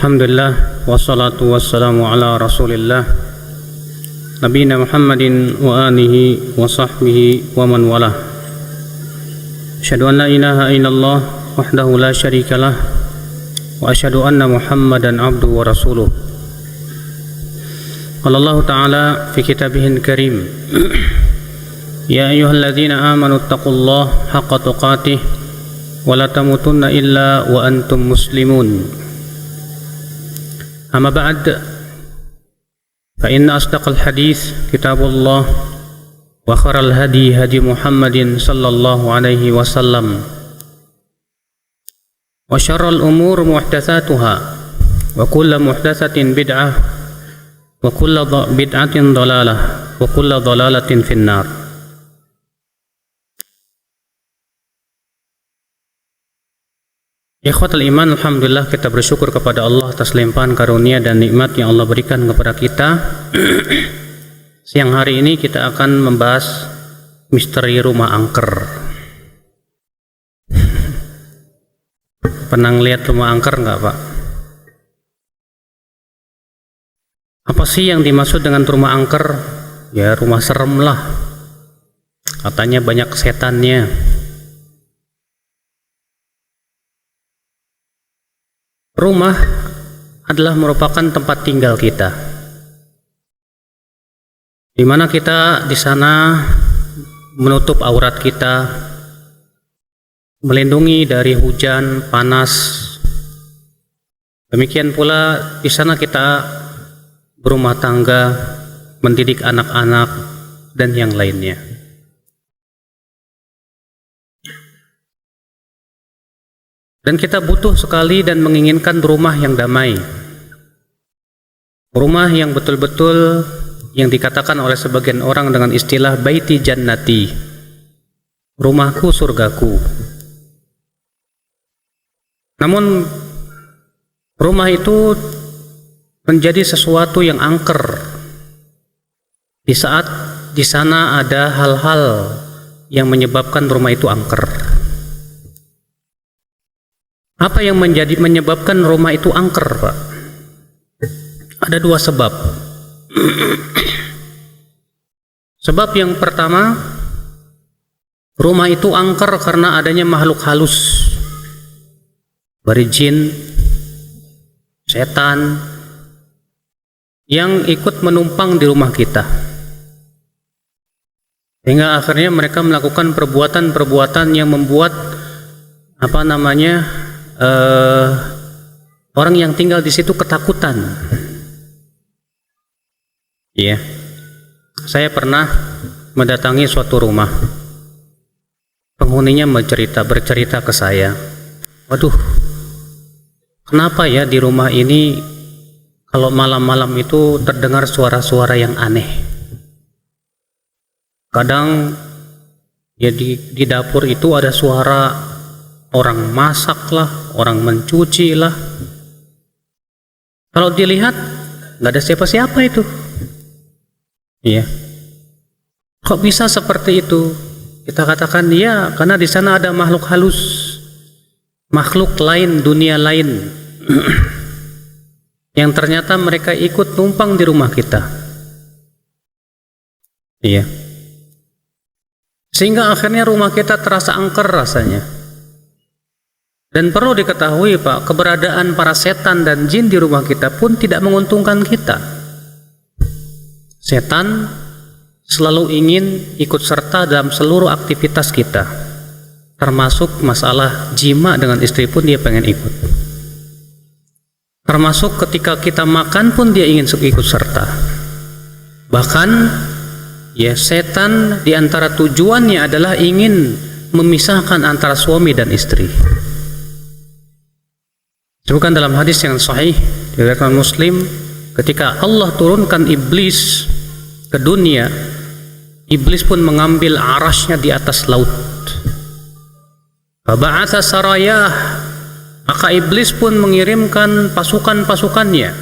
Alhamdulillah wassalatu wassalamu ala rasulillah nabiyina Muhammadin wa alihi wa sahbihi wa man walah. Asyhadu an la ilaha illallah wahdahu la syarikalah wa asyhadu anna Muhammadan abduhu wa rasuluh. Qala Allah ta'ala fi kitabihil karim ya ayyuhalladzina amanu taqullaha haqqa tuqatih wa la tamutunna illa wa antum muslimun. Amma ba'd, fa inna asdaqal hadis kitabullah wa khairal hadi hadi Muhammadin sallallahu alaihi wasallam wa syarrul umur muhdatsatuha wa kullu muhdatsatin bid'ah wa kullu bid'atin dhalalah wa kullu dhalalatin finnar. Ikhwatul iman, alhamdulillah kita bersyukur kepada Allah atas limpahan karunia dan nikmat yang Allah berikan kepada kita. Siang hari ini kita akan membahas misteri rumah angker. Pernah lihat rumah angker enggak, Pak? Apa sih yang dimaksud dengan rumah angker? Ya, rumah serem lah. Katanya banyak setannya. Rumah adalah merupakan tempat tinggal kita, di mana kita di sana menutup aurat kita, melindungi dari hujan, panas. Demikian pula di sana kita berumah tangga, mendidik anak-anak dan yang lainnya. Dan kita butuh sekali dan menginginkan rumah yang damai, rumah yang betul-betul yang dikatakan oleh sebagian orang dengan istilah baiti jannati, rumahku surgaku. Namun rumah itu menjadi sesuatu yang angker di saat di sana ada hal-hal yang menyebabkan rumah itu angker. Apa yang menyebabkan rumah itu angker, Pak? Ada dua sebab. Sebab yang pertama, rumah itu angker karena adanya makhluk halus, dari jin, setan, yang ikut menumpang di rumah kita, sehingga akhirnya mereka melakukan perbuatan-perbuatan yang membuat orang yang tinggal di situ ketakutan. Iya, saya pernah mendatangi suatu rumah. Penghuninya bercerita ke saya, waduh, kenapa ya di rumah ini kalau malam-malam itu terdengar suara-suara yang aneh. Kadang ya di dapur itu ada suara orang masak lah, orang mencuci lah. Kalau dilihat nggak ada siapa-siapa itu. Iya. Kok bisa seperti itu? Kita katakan ya, karena di sana ada makhluk halus, makhluk lain, dunia lain, yang ternyata mereka ikut numpang di rumah kita. Iya. Sehingga akhirnya rumah kita terasa angker rasanya. Dan perlu diketahui, Pak, keberadaan para setan dan jin di rumah kita pun tidak menguntungkan kita. Setan selalu ingin ikut serta dalam seluruh aktivitas kita, termasuk masalah jima dengan istri pun dia pengen ikut. Termasuk ketika kita makan pun dia ingin ikut serta. Bahkan ya, setan di antara tujuannya adalah ingin memisahkan antara suami dan istri. Disebutkan dalam hadis yang sahih diriwayatkan Muslim, ketika Allah turunkan iblis ke dunia, iblis pun mengambil arasnya di atas laut. Faba'atha sarayah, maka iblis pun mengirimkan pasukan-pasukannya.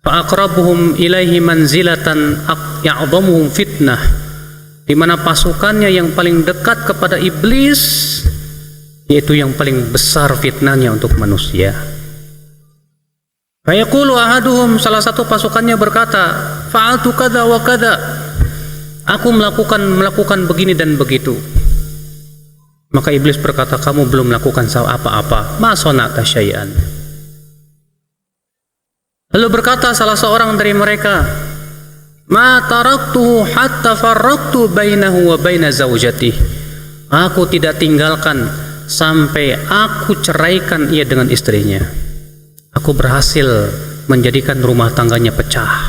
Fa'aqrabuhum ilaihi manzilatan ya'dhamuhum fitnah, di mana pasukannya yang paling dekat kepada iblis yaitu yang paling besar fitnahnya untuk manusia. Fayaqulu ahaduhum, salah satu pasukannya berkata, fa'altu kada wa kada, aku melakukan begini dan begitu. Maka iblis berkata, kamu belum melakukan apa-apa, ma sana'ta syai'an. Lalu berkata salah seorang dari mereka, ma taraktuhu hatta farraqtu bainahu wa baina zaujatih, aku tidak tinggalkan sampai aku ceraikan ia dengan istrinya. Aku berhasil menjadikan rumah tangganya pecah.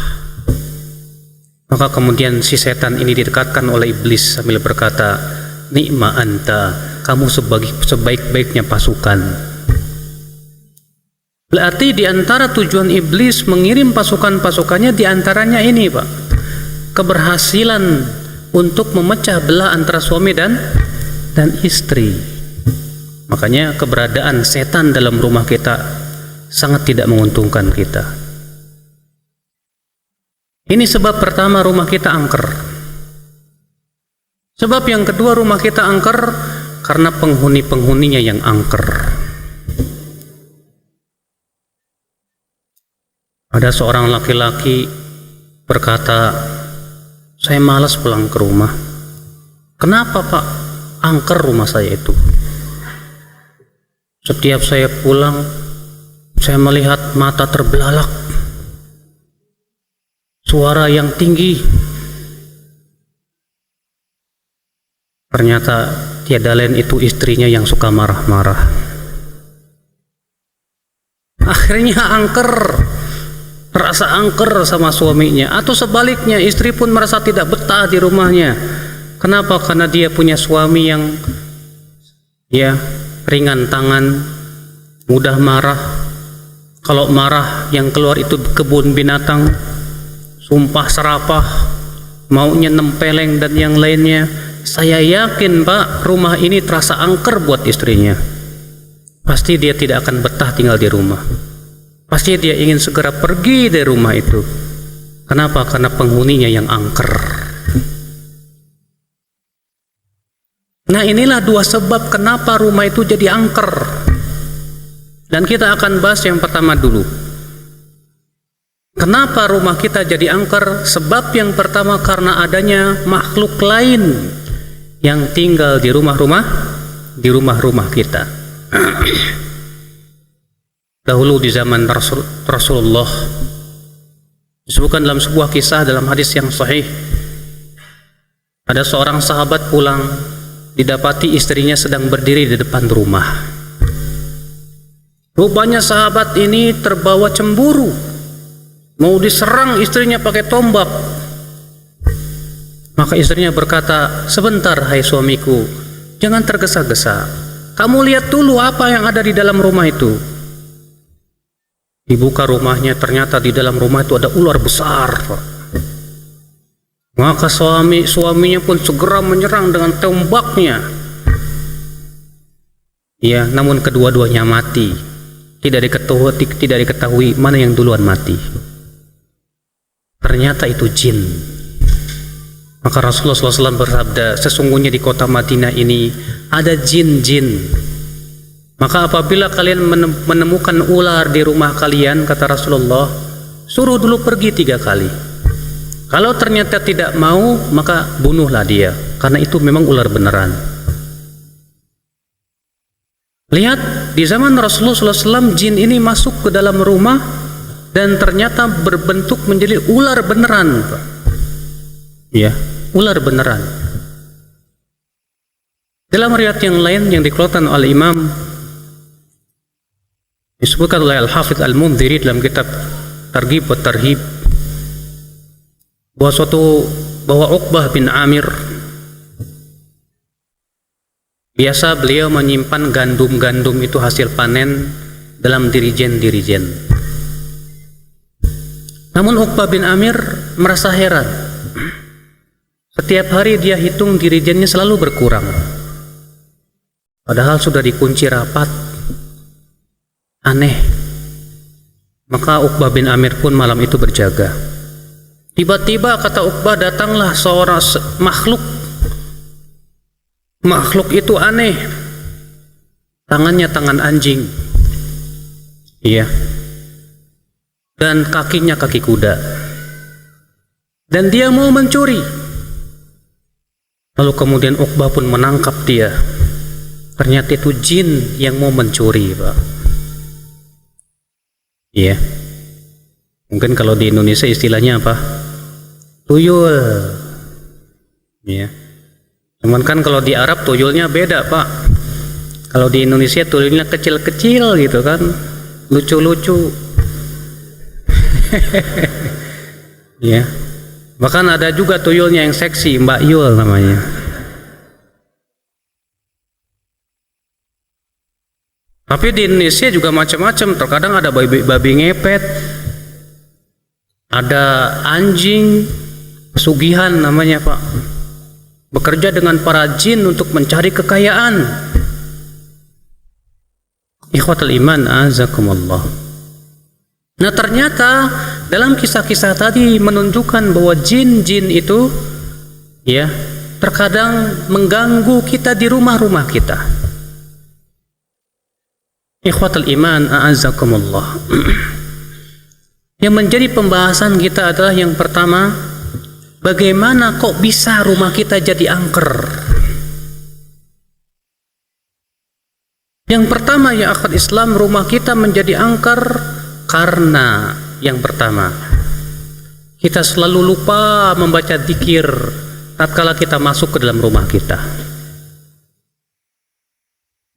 Maka kemudian si setan ini didekatkan oleh iblis sambil berkata, ni'ma anta, kamu sebaik-baiknya pasukan. Berarti diantara tujuan iblis mengirim pasukan-pasukannya diantaranya ini, Pak, keberhasilan untuk memecah belah antara suami dan istri. Makanya keberadaan setan dalam rumah kita sangat tidak menguntungkan kita. Ini sebab pertama rumah kita angker. Sebab yang kedua rumah kita angker karena penghuni-penghuninya yang angker. Ada seorang laki-laki berkata, saya malas pulang ke rumah. Kenapa, Pak? Angker rumah saya itu. Setiap saya pulang, saya melihat mata terbelalak, suara yang tinggi. Ternyata tiada lain itu istrinya yang suka marah-marah. Akhirnya angker, merasa angker sama suaminya, atau sebaliknya istri pun merasa tidak betah di rumahnya. Kenapa? Karena dia punya suami yang ringan tangan, mudah marah. Kalau marah yang keluar itu kebun binatang, sumpah serapah, maunya nempeleng dan yang lainnya. Saya yakin, Pak, rumah ini terasa angker buat istrinya. Pasti dia tidak akan betah tinggal di rumah. Pasti dia ingin segera pergi dari rumah itu. Kenapa? Karena penghuninya yang angker. Nah, inilah dua sebab kenapa rumah itu jadi angker. Dan kita akan bahas yang pertama dulu. Kenapa rumah kita jadi angker? Sebab yang pertama karena adanya makhluk lain yang tinggal di rumah-rumah kita. Dahulu di zaman Rasulullah, disebutkan dalam sebuah kisah dalam hadis yang sahih, ada seorang sahabat pulang, didapati istrinya sedang berdiri di depan rumah. Rupanya sahabat ini terbawa cemburu, mau diserang istrinya pakai tombak. Maka istrinya berkata, sebentar hai suamiku, jangan tergesa-gesa, kamu lihat dulu apa yang ada di dalam rumah itu. Dibuka rumahnya, ternyata di dalam rumah itu ada ular besar. Maka suaminya pun segera menyerang dengan tombaknya. Ya, namun kedua-duanya mati. Tidak diketahui mana yang duluan mati. Ternyata itu jin. Maka Rasulullah SAW bersabda, sesungguhnya di kota Madinah ini ada jin-jin. Maka apabila kalian menemukan ular di rumah kalian, kata Rasulullah, suruh dulu pergi 3 kali. Kalau ternyata tidak mau, maka bunuhlah dia, karena itu memang ular beneran. Lihat, di zaman Rasulullah SAW jin ini masuk ke dalam rumah dan ternyata berbentuk menjadi ular beneran. Ya, ular beneran. Dalam riwayat yang lain yang dikeluarkan oleh Imam, disebutkan oleh Al-Hafidh Al-Mundhiri dalam kitab Targhib wa Tarhib, bahwa Uqbah bin Amir biasa beliau menyimpan gandum-gandum itu hasil panen dalam dirijen-dirijen. Namun Uqbah bin Amir merasa heran. Setiap hari dia hitung dirijennya selalu berkurang. Padahal sudah dikunci rapat. Aneh. Maka Uqbah bin Amir pun malam itu berjaga. Tiba-tiba kata Uqbah, datanglah seorang makhluk. Makhluk itu aneh. Tangannya tangan anjing. Iya. dan kakinya kaki kuda, dan dia mau mencuri. Lalu kemudian Uqbah pun menangkap dia. Ternyata itu jin yang mau mencuri, Pak. Iya. Mungkin kalau di Indonesia istilahnya apa? Tuyul. Iya. Cuman kan kalau di Arab tuyulnya beda, Pak. Kalau di Indonesia tuyulnya kecil-kecil gitu kan, lucu-lucu. Ya. Bahkan ada juga tuyulnya yang seksi, Mbak Yul namanya. Tapi di Indonesia juga macam-macam. Terkadang ada babi ngepet, ada anjing pesugihan namanya, Pak. Bekerja dengan para jin untuk mencari kekayaan. Ikhwatul iman, azakumullah. Nah, ternyata dalam kisah-kisah tadi menunjukkan bahwa jin-jin itu ya terkadang mengganggu kita di rumah-rumah kita. Ikhwatul iman, a'azzakumullah. Yang menjadi pembahasan kita adalah yang pertama, bagaimana kok bisa rumah kita jadi angker? Yang pertama ya akhwat Islam, rumah kita menjadi angker karena yang pertama, kita selalu lupa membaca zikir tatkala kita masuk ke dalam rumah kita.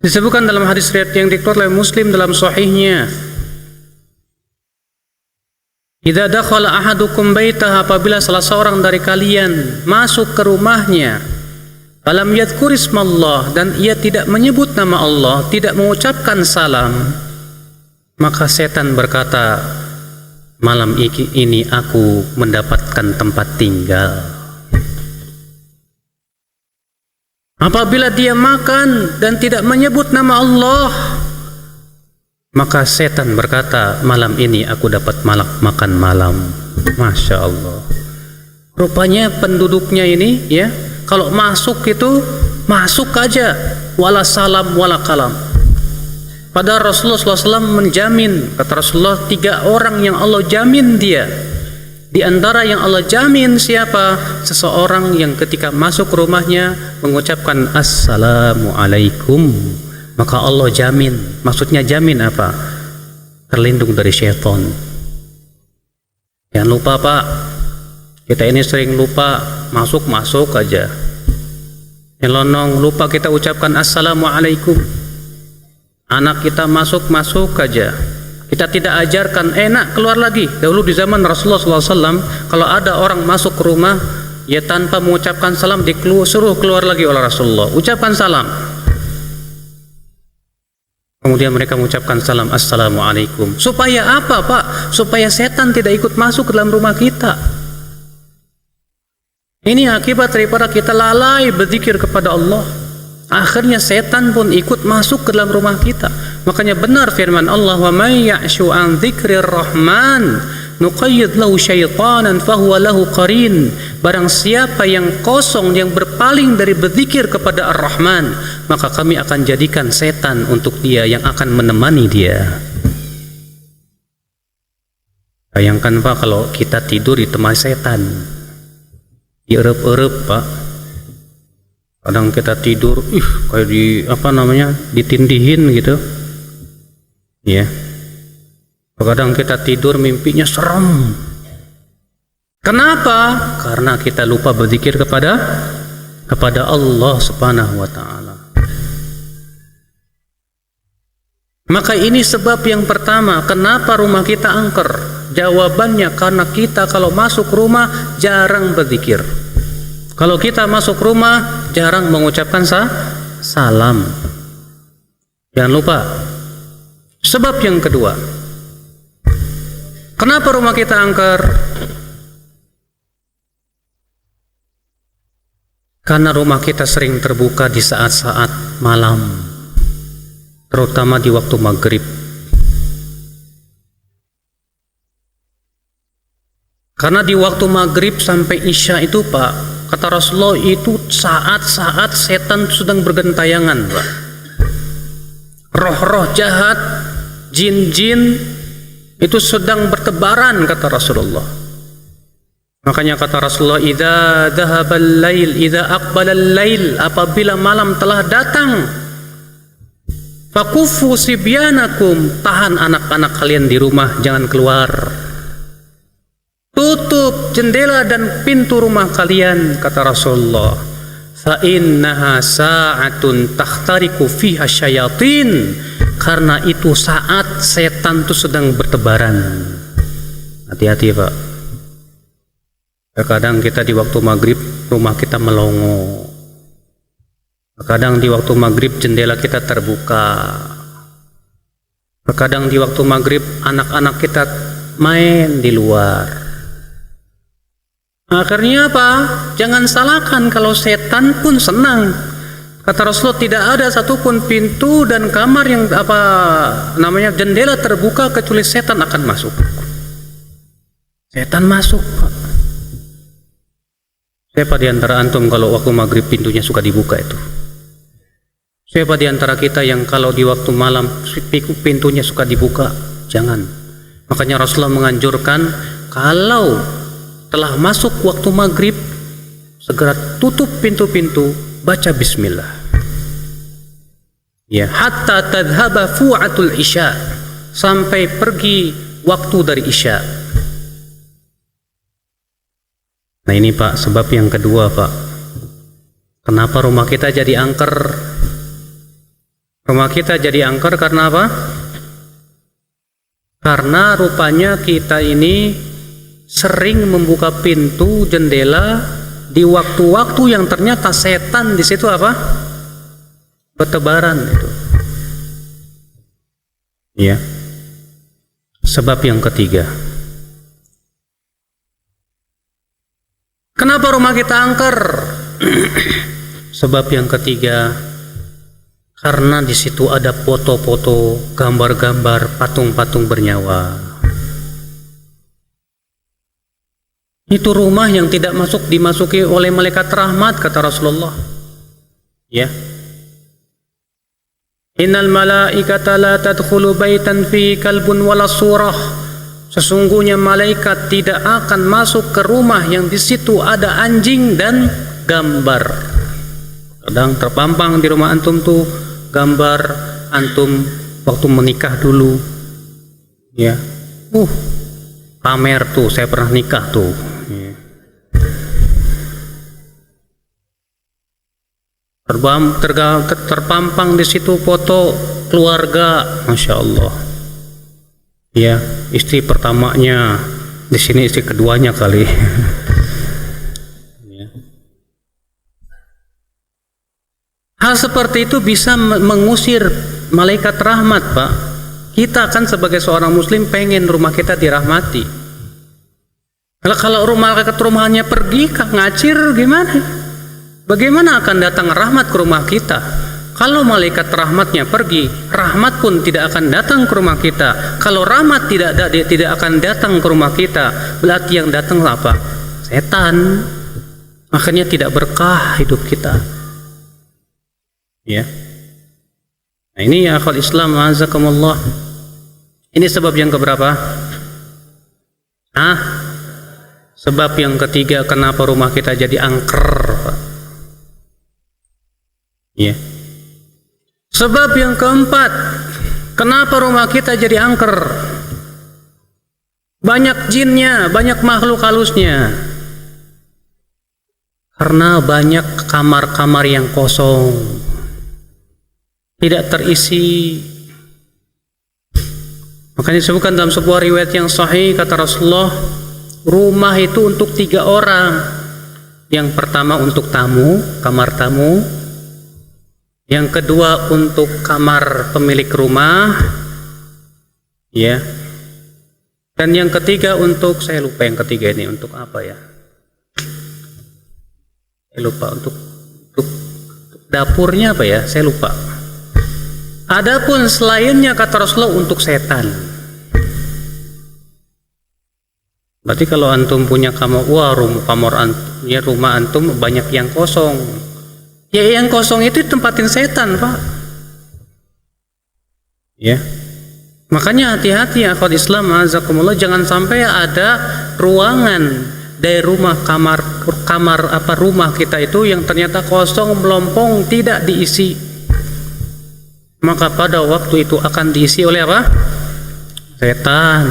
Disebutkan dalam hadis riwayat yang dikeluarkan oleh Muslim dalam sahihnya, idza dakhala ahadukum baitaha, apabila salah seorang dari kalian masuk ke rumahnya, falam yadhkur ismallah, dan ia tidak menyebut nama Allah, tidak mengucapkan salam, maka setan berkata, malam ini aku mendapatkan tempat tinggal. Apabila dia makan dan tidak menyebut nama Allah, maka setan berkata, malam ini aku dapat makan malam. Masya Allah. Rupanya penduduknya ini ya, kalau masuk itu masuk aja, wala salam wala kalam. Padahal Rasulullah SAW menjamin, kata Rasulullah, 3 orang yang Allah jamin dia. Di antara yang Allah jamin siapa? Seseorang yang ketika masuk rumahnya mengucapkan Assalamualaikum, maka Allah jamin. Maksudnya jamin apa? Terlindung dari syaitan. Jangan lupa, Pak, kita ini sering lupa, masuk aja. Nyelonong, lupa kita ucapkan Assalamualaikum. Anak kita masuk aja. Kita tidak ajarkan, enak keluar lagi. Dahulu di zaman Rasulullah SAW, kalau ada orang masuk ke rumah, ya tanpa mengucapkan salam, disuruh keluar lagi oleh Rasulullah. Ucapkan salam. Kemudian mereka mengucapkan salam, Assalamualaikum. Supaya apa, Pak? Supaya setan tidak ikut masuk ke dalam rumah kita. Ini akibat daripada kita lalai berzikir kepada Allah. Akhirnya setan pun ikut masuk ke dalam rumah kita. Makanya benar firman Allah, wa may ya'shu an dzikrir rahman nuqayyid lahu syaitanan fahuwa lahu qarin. Barang siapa yang kosong, yang berpaling dari berzikir kepada Ar-Rahman, maka kami akan jadikan setan untuk dia yang akan menemani dia. Bayangkan, Pak, kalau kita tidur di tempat setan, dierep-erep, Pak. Kadang kita tidur, kayak ditindihin gitu. Ya. Kadang kita tidur mimpinya serem. Kenapa? Karena kita lupa berzikir kepada Allah Subhanahu wa taala. Maka ini sebab yang pertama, kenapa rumah kita angker? Jawabannya karena kita kalau masuk rumah jarang berzikir. Kalau kita masuk rumah jarang mengucapkan salam. Jangan lupa. Sebab yang kedua, kenapa rumah kita angker? Karena rumah kita sering terbuka di saat-saat malam, terutama di waktu maghrib. Karena di waktu maghrib sampai isya itu, Pak, kata Rasulullah, itu saat-saat setan sedang bergentayangan, Pak. Roh-roh jahat, jin-jin Itu sedang bertebaran, kata Rasulullah. Makanya kata Rasulullah, idza dhahabal lail, idza aqbalal lail, apabila malam telah datang, fakufu sibyanakum, tahan anak-anak kalian di rumah, jangan keluar. Tutup jendela dan pintu rumah kalian, kata Rasulullah. Fa innaha sa'atun takhtariku fiha syayatin, karena itu saat setan itu sedang bertebaran. Hati-hati, Pak. Terkadang kita di waktu maghrib rumah kita melongo. Terkadang di waktu maghrib jendela kita terbuka. Terkadang di waktu maghrib anak-anak kita main di luar. Akhirnya apa? Jangan salahkan kalau setan pun senang. Kata Rasulullah, tidak ada satupun pintu dan kamar yang jendela terbuka kecuali setan akan masuk. Setan masuk, Pak. Siapa di antara antum kalau waktu maghrib pintunya suka dibuka itu? Siapa di antara kita yang kalau di waktu malam pintunya suka dibuka? Jangan. Makanya Rasulullah menganjurkan kalau telah masuk waktu maghrib segera tutup pintu-pintu, baca bismillah. Ya, hatta tadhhaba fu'atul isya, sampai pergi waktu dari isya. Nah ini Pak, sebab yang kedua Pak, kenapa rumah kita jadi angker? Rumah kita jadi angker karena apa? Karena rupanya kita ini sering membuka pintu jendela di waktu-waktu yang ternyata setan di situ apa? Bertebaran itu. Ya. Sebab yang ketiga. Kenapa rumah kita angker? Sebab yang ketiga, karena di situ ada foto-foto, gambar-gambar, patung-patung bernyawa. Itu rumah yang tidak dimasuki oleh malaikat rahmat, kata Rasulullah. Ya. Innal malaikata la tadkhulu baitan fi kalbun wala surah. Sesungguhnya malaikat tidak akan masuk ke rumah yang di situ ada anjing dan gambar. Kadang terpampang di rumah antum tuh gambar antum waktu menikah dulu. Ya. Pamer tuh, saya pernah nikah tuh. Ya. Terpampang di situ foto keluarga, masya Allah. Ya, istri pertamanya, di sini istri keduanya kali. Ya. Hal seperti itu bisa mengusir malaikat rahmat, Pak. Kita kan sebagai seorang muslim pengen rumah kita dirahmati. Kalau malaikat rumahnya pergi, ngacir gimana? Bagaimana akan datang rahmat ke rumah kita? Kalau malaikat rahmatnya pergi, rahmat pun tidak akan datang ke rumah kita. Kalau rahmat tidak akan datang ke rumah kita, berarti yang datang apa? Setan. Makanya tidak berkah hidup kita. Ya. Nah ini ya akhwal Islam, azakumullah. Ini sebab yang keberapa? Sebab yang ketiga kenapa rumah kita jadi angker, Pak. Ya. Sebab yang keempat, kenapa rumah kita jadi angker? Banyak jinnya, banyak makhluk halusnya. Karena banyak kamar-kamar yang kosong, tidak terisi. Makanya disebutkan dalam sebuah riwayat yang sahih, kata Rasulullah, rumah itu untuk 3 orang. Yang pertama untuk tamu, kamar tamu. Yang kedua untuk kamar pemilik rumah, ya. Dan yang ketiga untuk, saya lupa yang ketiga ini untuk apa ya? Saya lupa untuk dapurnya apa ya? Saya lupa. Adapun selainnya kata Rasulullah untuk setan. Berarti kalau antum punya kamar, rumah antum banyak yang kosong. Ya yang kosong itu tempatin setan, Pak. Ya. Makanya hati-hati ya akhwat Islam, azakumullah, jangan sampai ada ruangan dari rumah rumah kita itu yang ternyata kosong, melompong, tidak diisi. Maka pada waktu itu akan diisi oleh apa? Setan.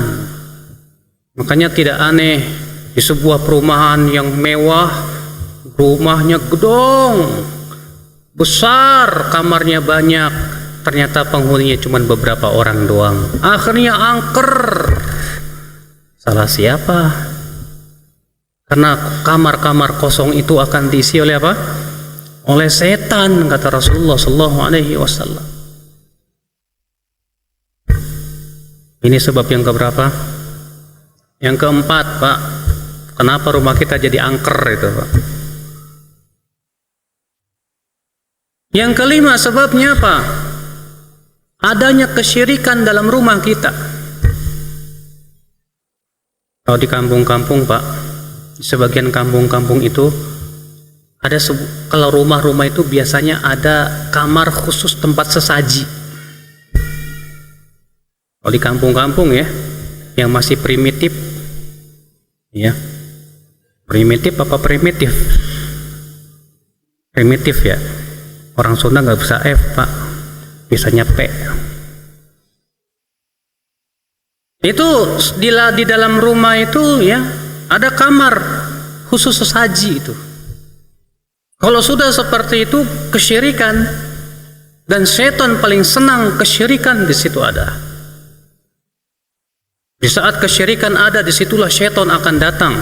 Makanya tidak aneh di sebuah perumahan yang mewah, rumahnya gedong, besar, kamarnya banyak, ternyata penghuninya cuma beberapa orang doang. Akhirnya angker. Salah siapa? Karena kamar-kamar kosong itu akan diisi oleh apa? Oleh setan, kata Rasulullah sallallahu alaihi wasallam. Ini sebab yang keberapa? Yang keempat, Pak. Kenapa rumah kita jadi angker itu, Pak? Yang kelima, sebabnya apa? Adanya kesyirikan dalam rumah kita. Kalau di kampung-kampung, Pak, di sebagian kampung-kampung itu ada kalau rumah-rumah itu biasanya ada kamar khusus tempat sesaji. Kalau di kampung-kampung ya, yang masih primitif, ya, primitif apa primitif? Primitif ya. Orang Sunda nggak bisa F, Pak, bisanya P. Itu di dalam rumah itu ya ada kamar khusus sesaji itu. Kalau sudah seperti itu kesyirikan, dan setan paling senang kesyirikan di situ ada. Di saat kesyirikan ada, disitulah setan akan datang.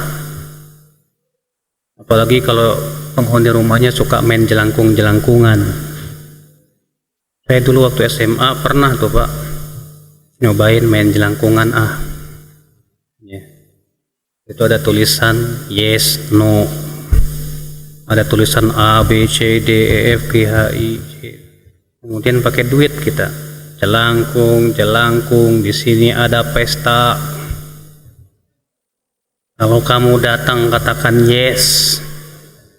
Apalagi kalau penghuni rumahnya suka main jelangkung-jelangkungan. Saya dulu waktu SMA pernah tuh, Pak, nyobain main jelangkungan. Ya. Itu ada tulisan yes, no, ada tulisan A, B, C, D, E, F, G, H, I, J. Kemudian pakai duit kita jelangkung, di sini ada pesta. Kalau kamu datang katakan yes,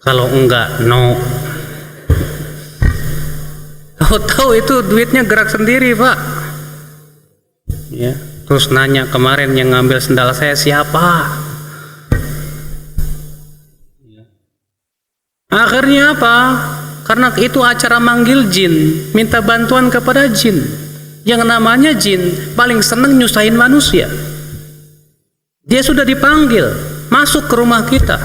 kalau enggak no. Tahu-tahu itu duitnya gerak sendiri, Pak. Ya, terus nanya kemarin yang ngambil sendal saya siapa? Ya. Akhirnya apa? Karena itu acara manggil jin, minta bantuan kepada jin. Yang namanya jin paling seneng nyusahin manusia. Dia sudah dipanggil masuk ke rumah kita.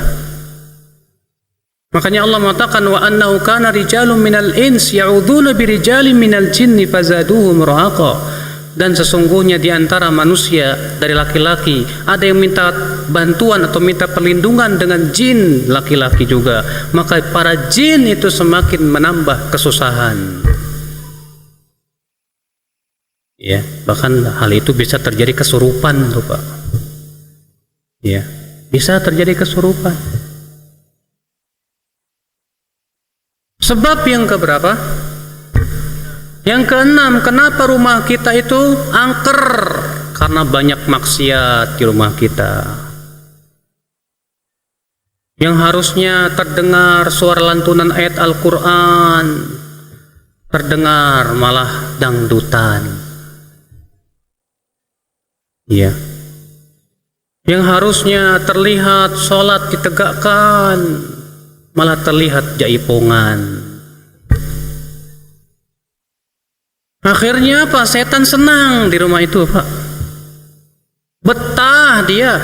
Makanya Allah mengatakan wa annahu kana rijalun minal ins ya'udzuuna birijalin minal jinni fazaduhum rahaqa. Dan sesungguhnya di antara manusia dari laki-laki ada yang minta bantuan atau minta perlindungan dengan jin laki-laki juga, maka para jin itu semakin menambah kesusahan. Ya, bahkan hal itu bisa terjadi kesurupan tuh, Pak. Ya, bisa terjadi kesurupan. Sebab yang keberapa? Yang keenam, kenapa rumah kita itu angker? Karena banyak maksiat di rumah kita. Yang harusnya terdengar suara lantunan ayat Al-Quran, terdengar malah dangdutan. Ya. Yang harusnya terlihat sholat ditegakkan, malah terlihat jaipongan. Akhirnya apa? Setan senang di rumah itu, Pak. Betah dia.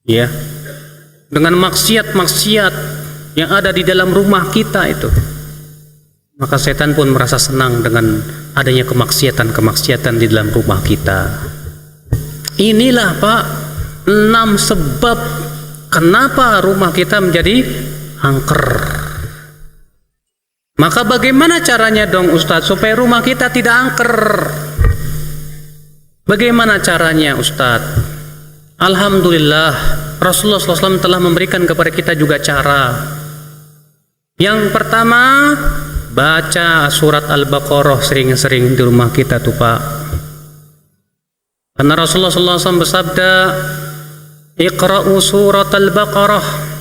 Ya. Dengan maksiat-maksiat yang ada di dalam rumah kita itu. Maka setan pun merasa senang dengan adanya kemaksiatan-kemaksiatan di dalam rumah kita. Inilah, Pak, 6 sebab kenapa rumah kita menjadi angker. Maka bagaimana caranya dong, Ustadz, supaya rumah kita tidak angker? Bagaimana caranya, Ustadz? Alhamdulillah, Rasulullah SAW telah memberikan kepada kita juga cara. Yang pertama, baca surat Al-Baqarah sering-sering di rumah kita tuh, Pak. Karena Rasulullah SAW bersabda, Iqra'u surat Al-Baqarah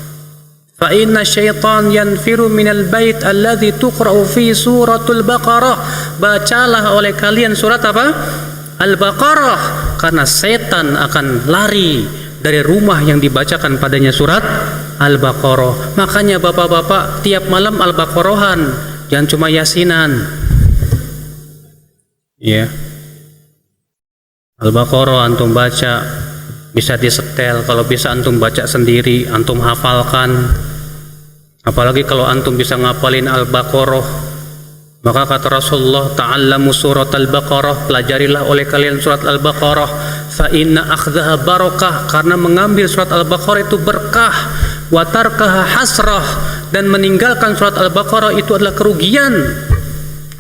fa inna syaitan yanfiru minal bait alladhi tuqra'u fi suratul Baqarah. Bacalah oleh kalian surat apa? Al-Baqarah, karena setan akan lari dari rumah yang dibacakan padanya surat Al-Baqarah. Makanya bapak-bapak tiap malam Al-Baqarahan, jangan cuma yasinan. Ya. Al-Baqarah antum baca, bisa disetel, kalau bisa antum baca sendiri, antum hafalkan. Apalagi kalau antum bisa ngapalin Al-Baqarah. Maka kata Rasulullah, ta'allamu surat Al-Baqarah, pelajarilah oleh kalian surat Al-Baqarah, fa inna akhdaha barakah, karena mengambil surat Al-Baqarah itu berkah, wa tarkaha hasrah, dan meninggalkan surat Al-Baqarah itu adalah kerugian,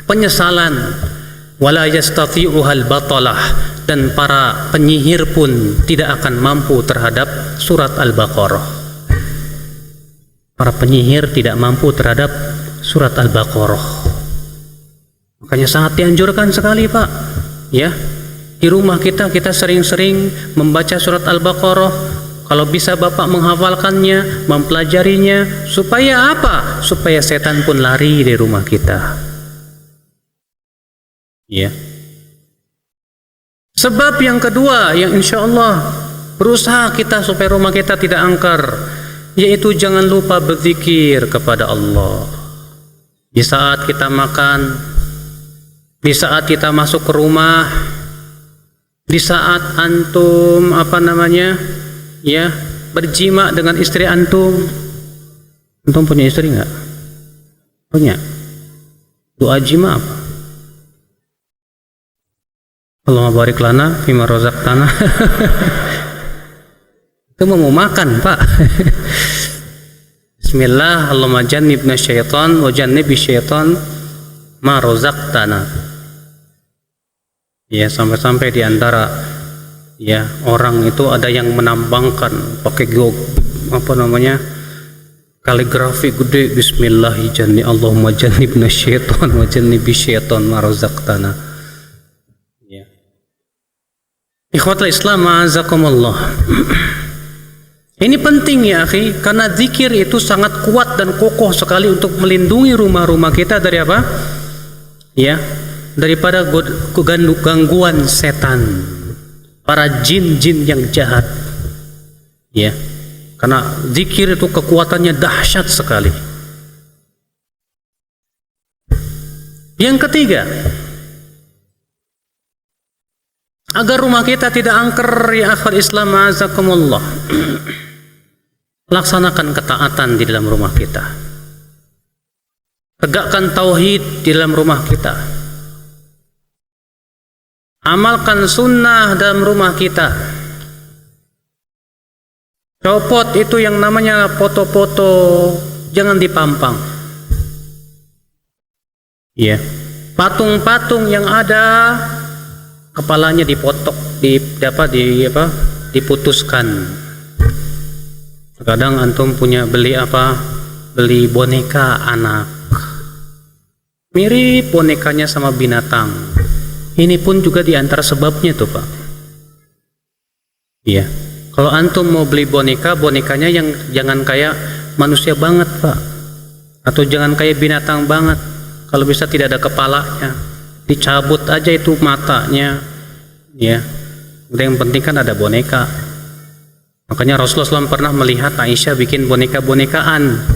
penyesalan. Wala yastati'uhal batalah, dan para penyihir pun tidak akan mampu terhadap surat Al-Baqarah. Para penyihir tidak mampu terhadap surat Al-Baqarah. Makanya sangat dianjurkan sekali Pak, ya, di rumah kita sering-sering membaca surat Al-Baqarah. Kalau bisa Bapak menghafalkannya, mempelajarinya, supaya apa? Supaya setan pun lari dari rumah kita. Ya. Sebab yang kedua, yang insya Allah berusaha kita supaya rumah kita tidak angker, yaitu jangan lupa berzikir kepada Allah. Di saat kita makan, di saat kita masuk ke rumah, di saat antum ya, berjima dengan istri antum. Antum punya istri nggak? Punya. Doa jima apa? Allahumma barik lana fima razaqtana. Itu mau makan Pak. Bismillah, Allahumma jannibna syaitan wa jannibi syaitan ma razaqtana. Ya, sampai-sampai di antara ya orang itu ada yang menambangkan pakai kaligrafi gede, bismillahi janni Allahumma jannibna syaitan wa jannibi syaitan ma razaqtana. Ya. Ikhwatul Islam, ma'azakumullah. Ini penting ya akhi, karena zikir itu sangat kuat dan kokoh sekali untuk melindungi rumah-rumah kita dari apa? Ya, daripada gangguan setan, para jin-jin yang jahat. Ya. Karena zikir itu kekuatannya dahsyat sekali. Yang ketiga, agar rumah kita tidak angker ya akhwat Islam, azakumullah, laksanakan ketaatan di dalam rumah kita. Tegakkan tauhid di dalam rumah kita. Amalkan sunnah dalam rumah kita. Copot itu yang namanya foto-foto, jangan dipampang. Ya. Patung-patung yang ada kepalanya dipotok, diputuskan. Kadang antum punya beli boneka anak, mirip bonekanya sama binatang. Ini pun juga diantara sebabnya tuh Pak. Iya. Kalau antum mau beli bonekanya yang jangan kayak manusia banget Pak, atau jangan kayak binatang banget. Kalau bisa tidak ada kepalanya, dicabut aja itu matanya. Ya. Udah, yang penting kan ada boneka. Makanya Rasulullah SAW pernah melihat Aisyah bikin boneka-bonekaan.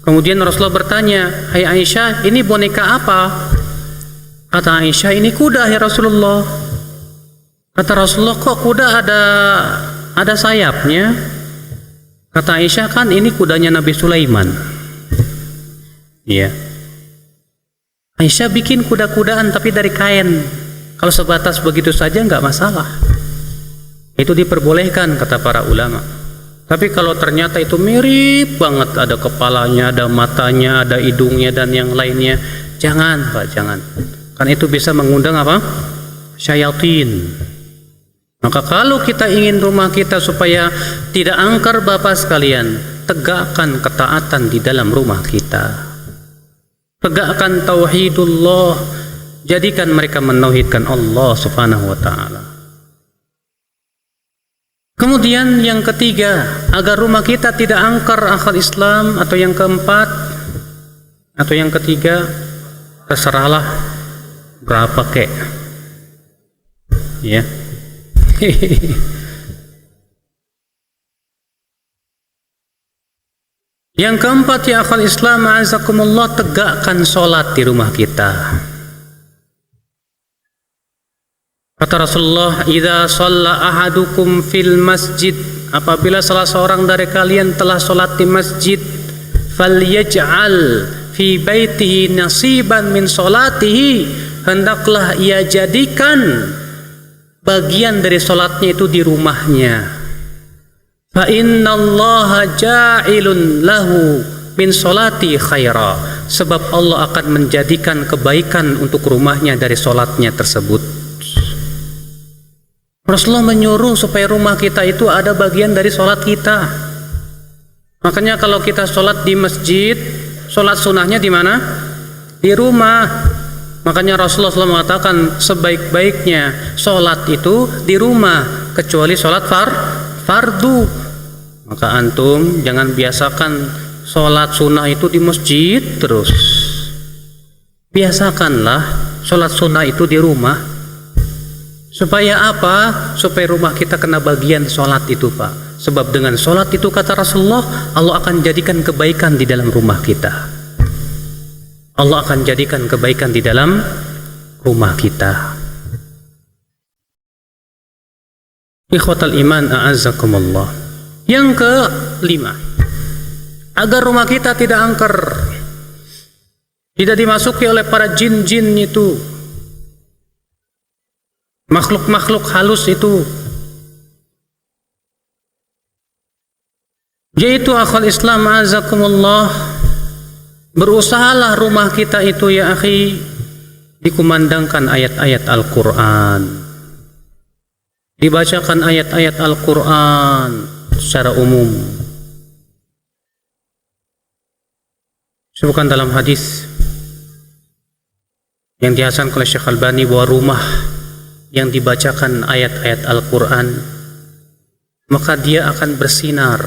Kemudian Rasulullah bertanya, "Hai Aisyah, ini boneka apa?" Kata Aisyah, "Ini kuda ya Rasulullah." Kata Rasulullah, "Kok kuda ada sayapnya?" Kata Aisyah, "Kan ini kudanya Nabi Sulaiman." Iya. Aisyah bikin kuda-kudaan tapi dari kain. Kalau sebatas begitu saja nggak masalah. Itu diperbolehkan kata para ulama. Tapi kalau ternyata itu mirip banget, ada kepalanya, ada matanya, ada hidungnya dan yang lainnya, jangan Pak, jangan. Kan itu bisa mengundang apa? Syayatin. Maka kalau kita ingin rumah kita supaya tidak angker Bapak sekalian, tegakkan ketaatan di dalam rumah kita. Tegakkan tauhidullah, jadikan mereka menauhidkan Allah Subhanahu wa taala. Kemudian yang ketiga, agar rumah kita tidak angker akal Islam, atau yang keempat atau yang ketiga, terserahlah berapa kek. ya. Yang keempat, ya akhal Islam azakumullah, tegakkan sholat di rumah kita. Kata Rasulullah, idza shalla ahadukum fil masjid, apabila salah seorang dari kalian telah sholat di masjid, falyaj'al fi baitihi nasiban min sholatihi, hendaklah ia jadikan bagian dari sholatnya itu di rumahnya. Fa innallaha ja'ilun lahu min sholati khaira, sebab Allah akan menjadikan kebaikan untuk rumahnya dari sholatnya tersebut. Rasulullah menyuruh supaya rumah kita itu ada bagian dari sholat kita. Makanya kalau kita sholat di masjid, sholat sunnahnya di mana? Di rumah. Makanya Rasulullah SAW mengatakan sebaik-baiknya sholat itu di rumah, kecuali sholat fardu. Maka antum jangan biasakan sholat sunnah itu di masjid terus. Biasakanlah sholat sunnah itu di rumah. Supaya apa? Supaya rumah kita kena bagian sholat itu, Pak. Sebab dengan sholat itu, kata Rasulullah, Allah akan jadikan kebaikan di dalam rumah kita. Allah akan jadikan kebaikan di dalam rumah kita. Ikhwatal iman a'azzakumullah. Yang kelima, agar rumah kita tidak angker, tidak dimasuki oleh para jin-jin itu, makhluk-makhluk halus itu, yaitu akhwal Islam azakumullah, berusahalah rumah kita itu, ya akhi, dikumandangkan ayat-ayat Al-Quran, dibacakan ayat-ayat Al-Quran secara umum. Sebutkan dalam hadis yang dihasankan oleh Syekh Albani bahwa rumah yang dibacakan ayat-ayat Al-Quran, maka dia akan bersinar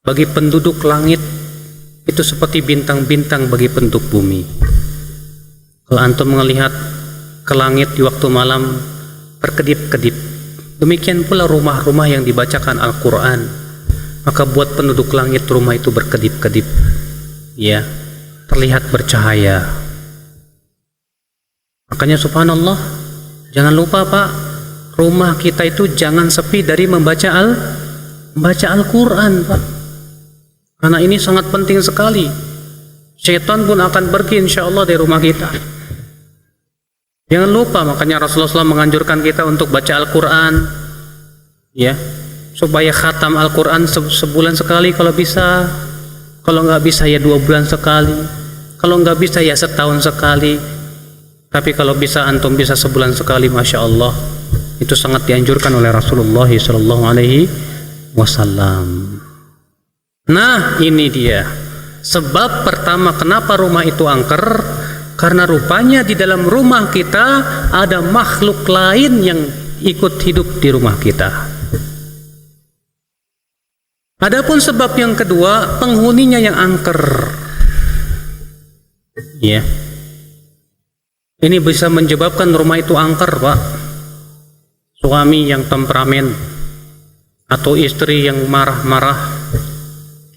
bagi penduduk langit itu seperti bintang-bintang bagi penduduk bumi. Kalau antum melihat ke langit di waktu malam berkedip-kedip, demikian pula rumah-rumah yang dibacakan Al-Quran, maka buat penduduk langit rumah itu berkedip-kedip, ya, terlihat bercahaya. Makanya subhanallah, jangan lupa Pak, rumah kita itu jangan sepi dari membaca Al-Quran, Pak. Karena ini sangat penting sekali. Syaitan pun akan pergi insyaallah dari rumah kita. Jangan lupa, makanya Rasulullah SAW menganjurkan kita untuk baca Al-Quran, ya, supaya khatam Al-Quran sebulan sekali kalau bisa. Kalau nggak bisa ya 2 bulan sekali. Kalau nggak bisa ya setahun sekali. Tapi kalau bisa antum bisa sebulan sekali, masya Allah, itu sangat dianjurkan oleh Rasulullah SAW. Nah, ini dia sebab pertama kenapa rumah itu angker, karena rupanya di dalam rumah kita ada makhluk lain yang ikut hidup di rumah kita. Adapun sebab yang kedua, penghuninya yang angker, ya. Ini bisa menyebabkan rumah itu angker, Pak. Suami yang temperamen atau istri yang marah-marah,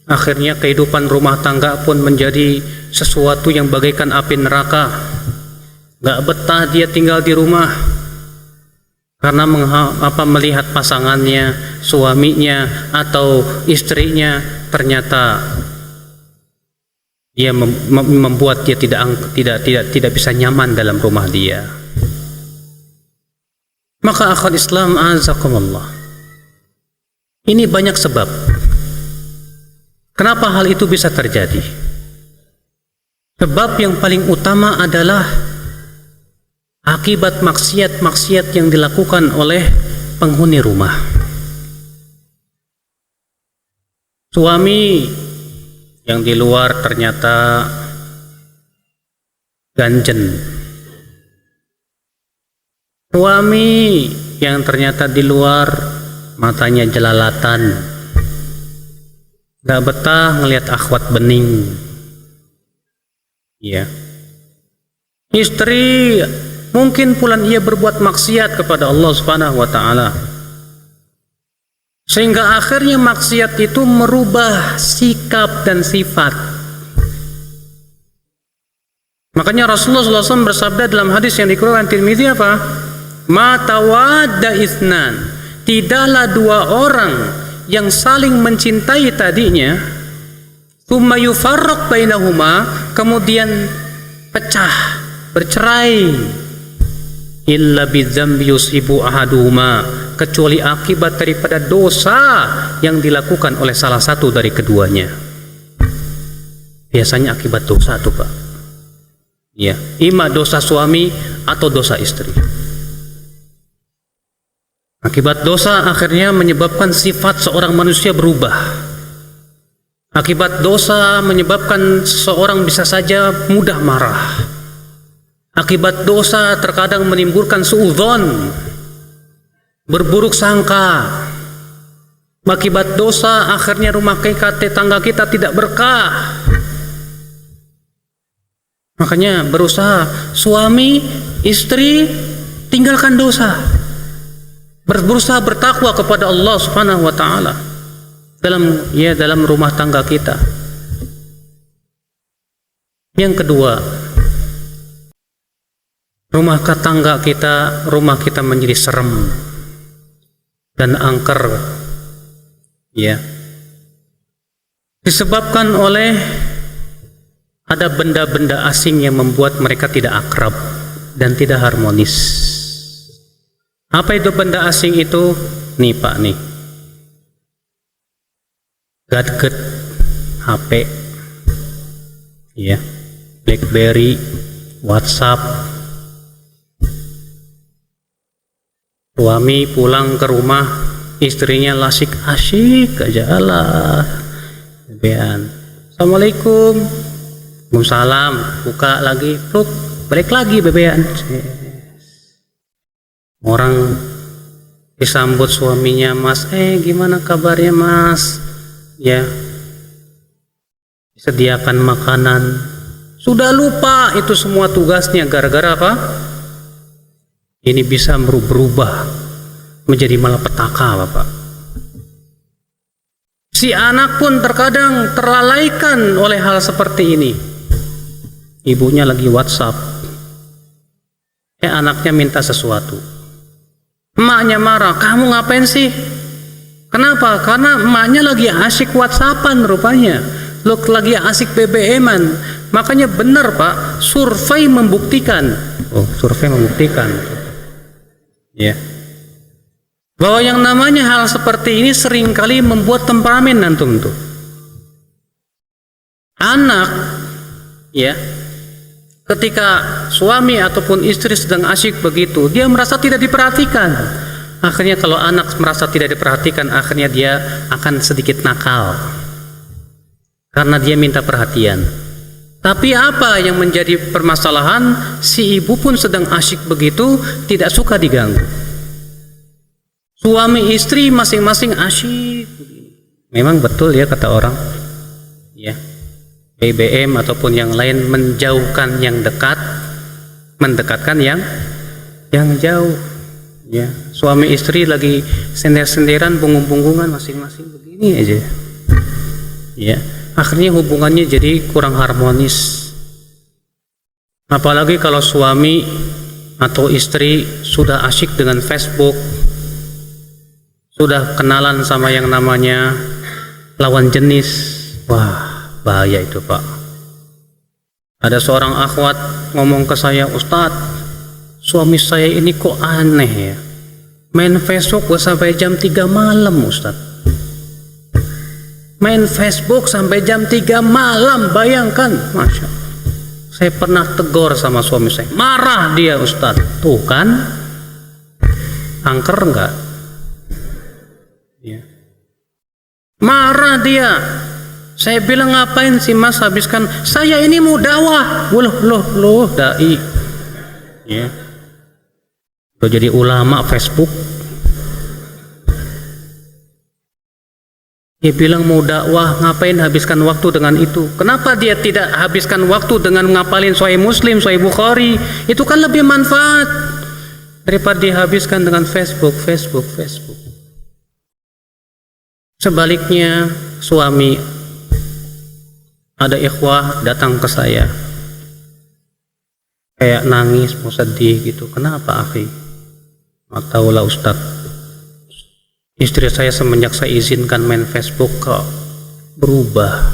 akhirnya kehidupan rumah tangga pun menjadi sesuatu yang bagaikan api neraka. Gak betah dia tinggal di rumah karena melihat pasangannya, suaminya atau istrinya ternyata dia membuat dia tidak bisa nyaman dalam rumah dia. Maka akhwat Islam azakumullah, ini banyak sebab kenapa hal itu bisa terjadi. Sebab yang paling utama adalah akibat maksiat-maksiat yang dilakukan oleh penghuni rumah. Suami yang di luar ternyata ganjen, suami yang ternyata di luar matanya jelalatan, gak betah ngelihat akhwat bening, ya. Istri Mungkin pula ia berbuat maksiat kepada Allah Subhanahu wa taala. Sehingga akhirnya maksiat itu merubah sikap dan sifat. Makanya Rasulullah SAW bersabda dalam hadis yang dikeluarkan Tirmidzi apa? Ma tawadda itsnan. Tidaklah dua orang yang saling mencintai tadinya, tsumma yufarraq bainahuma, kemudian pecah, bercerai, illa bidzambi yusibu ahaduhuma, kecuali akibat daripada dosa yang dilakukan oleh salah satu dari keduanya. Biasanya akibat dosa tuh Pak, ya, ima dosa suami atau dosa istri. Akibat dosa akhirnya menyebabkan sifat seorang manusia berubah. Akibat dosa menyebabkan seseorang bisa saja mudah marah. Akibat dosa terkadang menimbulkan suudzon, berburuk sangka. Akibat dosa akhirnya rumah tangga kita tidak berkah. Makanya berusaha suami, istri, tinggalkan dosa. Berusaha bertakwa kepada Allah Subhanahu wa taala dalam rumah tangga kita. Yang kedua, rumah tangga kita menjadi serem dan angker, ya, disebabkan oleh ada benda-benda asing yang membuat mereka tidak akrab dan tidak harmonis. Apa itu benda asing itu? Nih Pak, nih, gadget, HP, ya, BlackBerry, WhatsApp. Suami pulang ke rumah, istrinya lasik asyik aja, Allah, bebean, Assalamualaikum, Waalaikumsalam, buka lagi, pluk, balik lagi bebean. Orang disambut suaminya, Mas, gimana kabarnya Mas? Ya, disediakan makanan. Sudah lupa itu semua tugasnya, gara-gara apa? Ini bisa berubah menjadi malapetaka, Bapak. Si anak pun terkadang terlalaikan oleh hal seperti ini. Ibunya lagi WhatsApp, anaknya minta sesuatu. Emaknya marah, kamu ngapain sih? Kenapa? Karena emaknya lagi asik WhatsAppan rupanya, lagi asik BBM-an. Makanya benar Pak, survei membuktikan, ya, bahwa yang namanya hal seperti ini seringkali membuat temperamen antum tuh. Anak, ya, ketika suami ataupun istri sedang asyik begitu, dia merasa tidak diperhatikan. Akhirnya kalau anak merasa tidak diperhatikan, akhirnya dia akan sedikit nakal karena dia minta perhatian. Tapi apa yang menjadi permasalahan? Si ibu pun sedang asyik begitu, tidak suka diganggu. Suami istri masing-masing asyik. Memang betul ya kata orang, ya, BBM ataupun yang lain menjauhkan yang dekat, mendekatkan yang jauh, ya. Suami istri lagi sender-senderan, punggung-punggungan masing-masing begini aja, ya. Akhirnya hubungannya jadi kurang harmonis. Apalagi kalau suami atau istri sudah asyik dengan Facebook, sudah kenalan sama yang namanya lawan jenis. Wah, bahaya itu Pak. Ada seorang akhwat ngomong ke saya, Ustadz, suami saya ini kok aneh ya, main Facebook sampai jam 3 malam Ustadz. Main Facebook sampai jam 3 malam, bayangkan. Masya Allah. Saya pernah tegur sama suami saya, marah dia Ustadz. Tuh kan, angker enggak? Ya. Marah dia. Saya bilang, ngapain sih Mas habiskan? Saya ini mau dakwah. Loh, dai. Ya. Udah jadi ulama Facebook. Dia bilang mau dakwah, ngapain habiskan waktu dengan itu? Kenapa dia tidak habiskan waktu dengan ngapalin Sahih Muslim, Sahih Bukhari? Itu kan lebih manfaat daripada dihabiskan dengan Facebook. Sebaliknya, suami, ada ikhwah datang ke saya kayak nangis, mau sedih gitu. Kenapa akhi? Nggak tahu lah Ustaz, istri saya semenjak saya izinkan main Facebook kok berubah.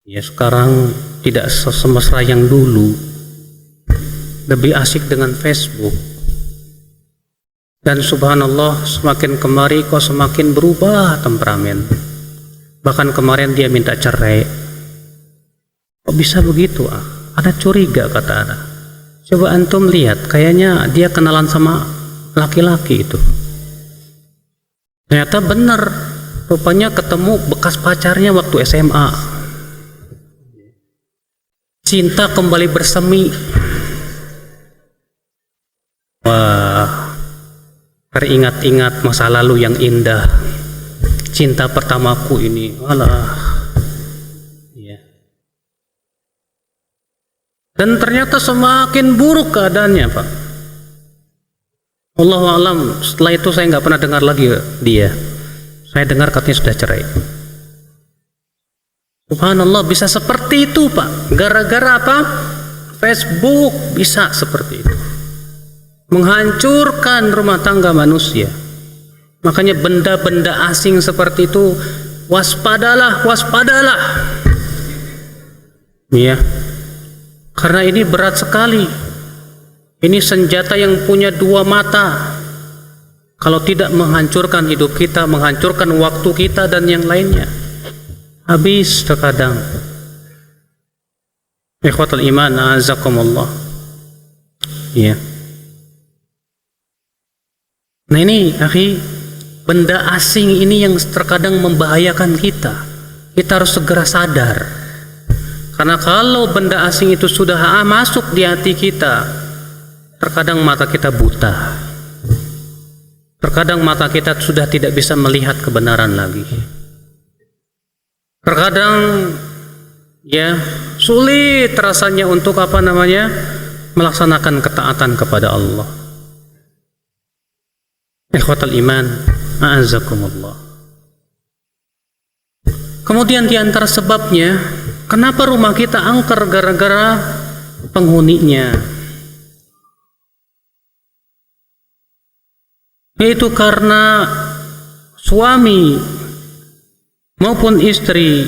Ya sekarang tidak semesra yang dulu, lebih asik dengan Facebook. Dan subhanallah, semakin kemari kok semakin berubah temperamen. Bahkan kemarin dia minta cerai. Kok bisa begitu ah? Ada curiga, kata Ana. Coba antum lihat, kayaknya dia kenalan sama laki-laki itu. Ternyata benar, rupanya ketemu bekas pacarnya waktu SMA. Cinta kembali bersemi. Wah, teringat-ingat masa lalu yang indah. Cinta pertamaku ini, alah. Ya. Dan ternyata semakin buruk keadaannya, Pak. Allahu a'lam, setelah itu saya nggak pernah dengar lagi dia. Saya dengar katanya sudah cerai. Subhanallah, bisa seperti itu Pak. Gara-gara apa? Facebook bisa seperti itu. Menghancurkan rumah tangga manusia. Makanya benda-benda asing seperti itu, waspadalah. Ya. Karena ini berat sekali. Ini senjata yang punya dua mata. Kalau tidak menghancurkan hidup kita, menghancurkan waktu kita dan yang lainnya, habis terkadang. Ikhwatul iman, a'azakumullah. Ya. Nah ini, akhi, benda asing ini yang terkadang membahayakan kita. Kita harus segera sadar. Karena kalau benda asing itu sudah masuk di hati kita, terkadang mata kita buta. Terkadang mata kita sudah tidak bisa melihat kebenaran lagi. Terkadang ya sulit rasanya untuk melaksanakan ketaatan kepada Allah. Ikhwatal iman, a'azakumullah. Kemudian di antara sebabnya, kenapa rumah kita angker gara-gara penghuninya? Yaitu karena suami maupun istri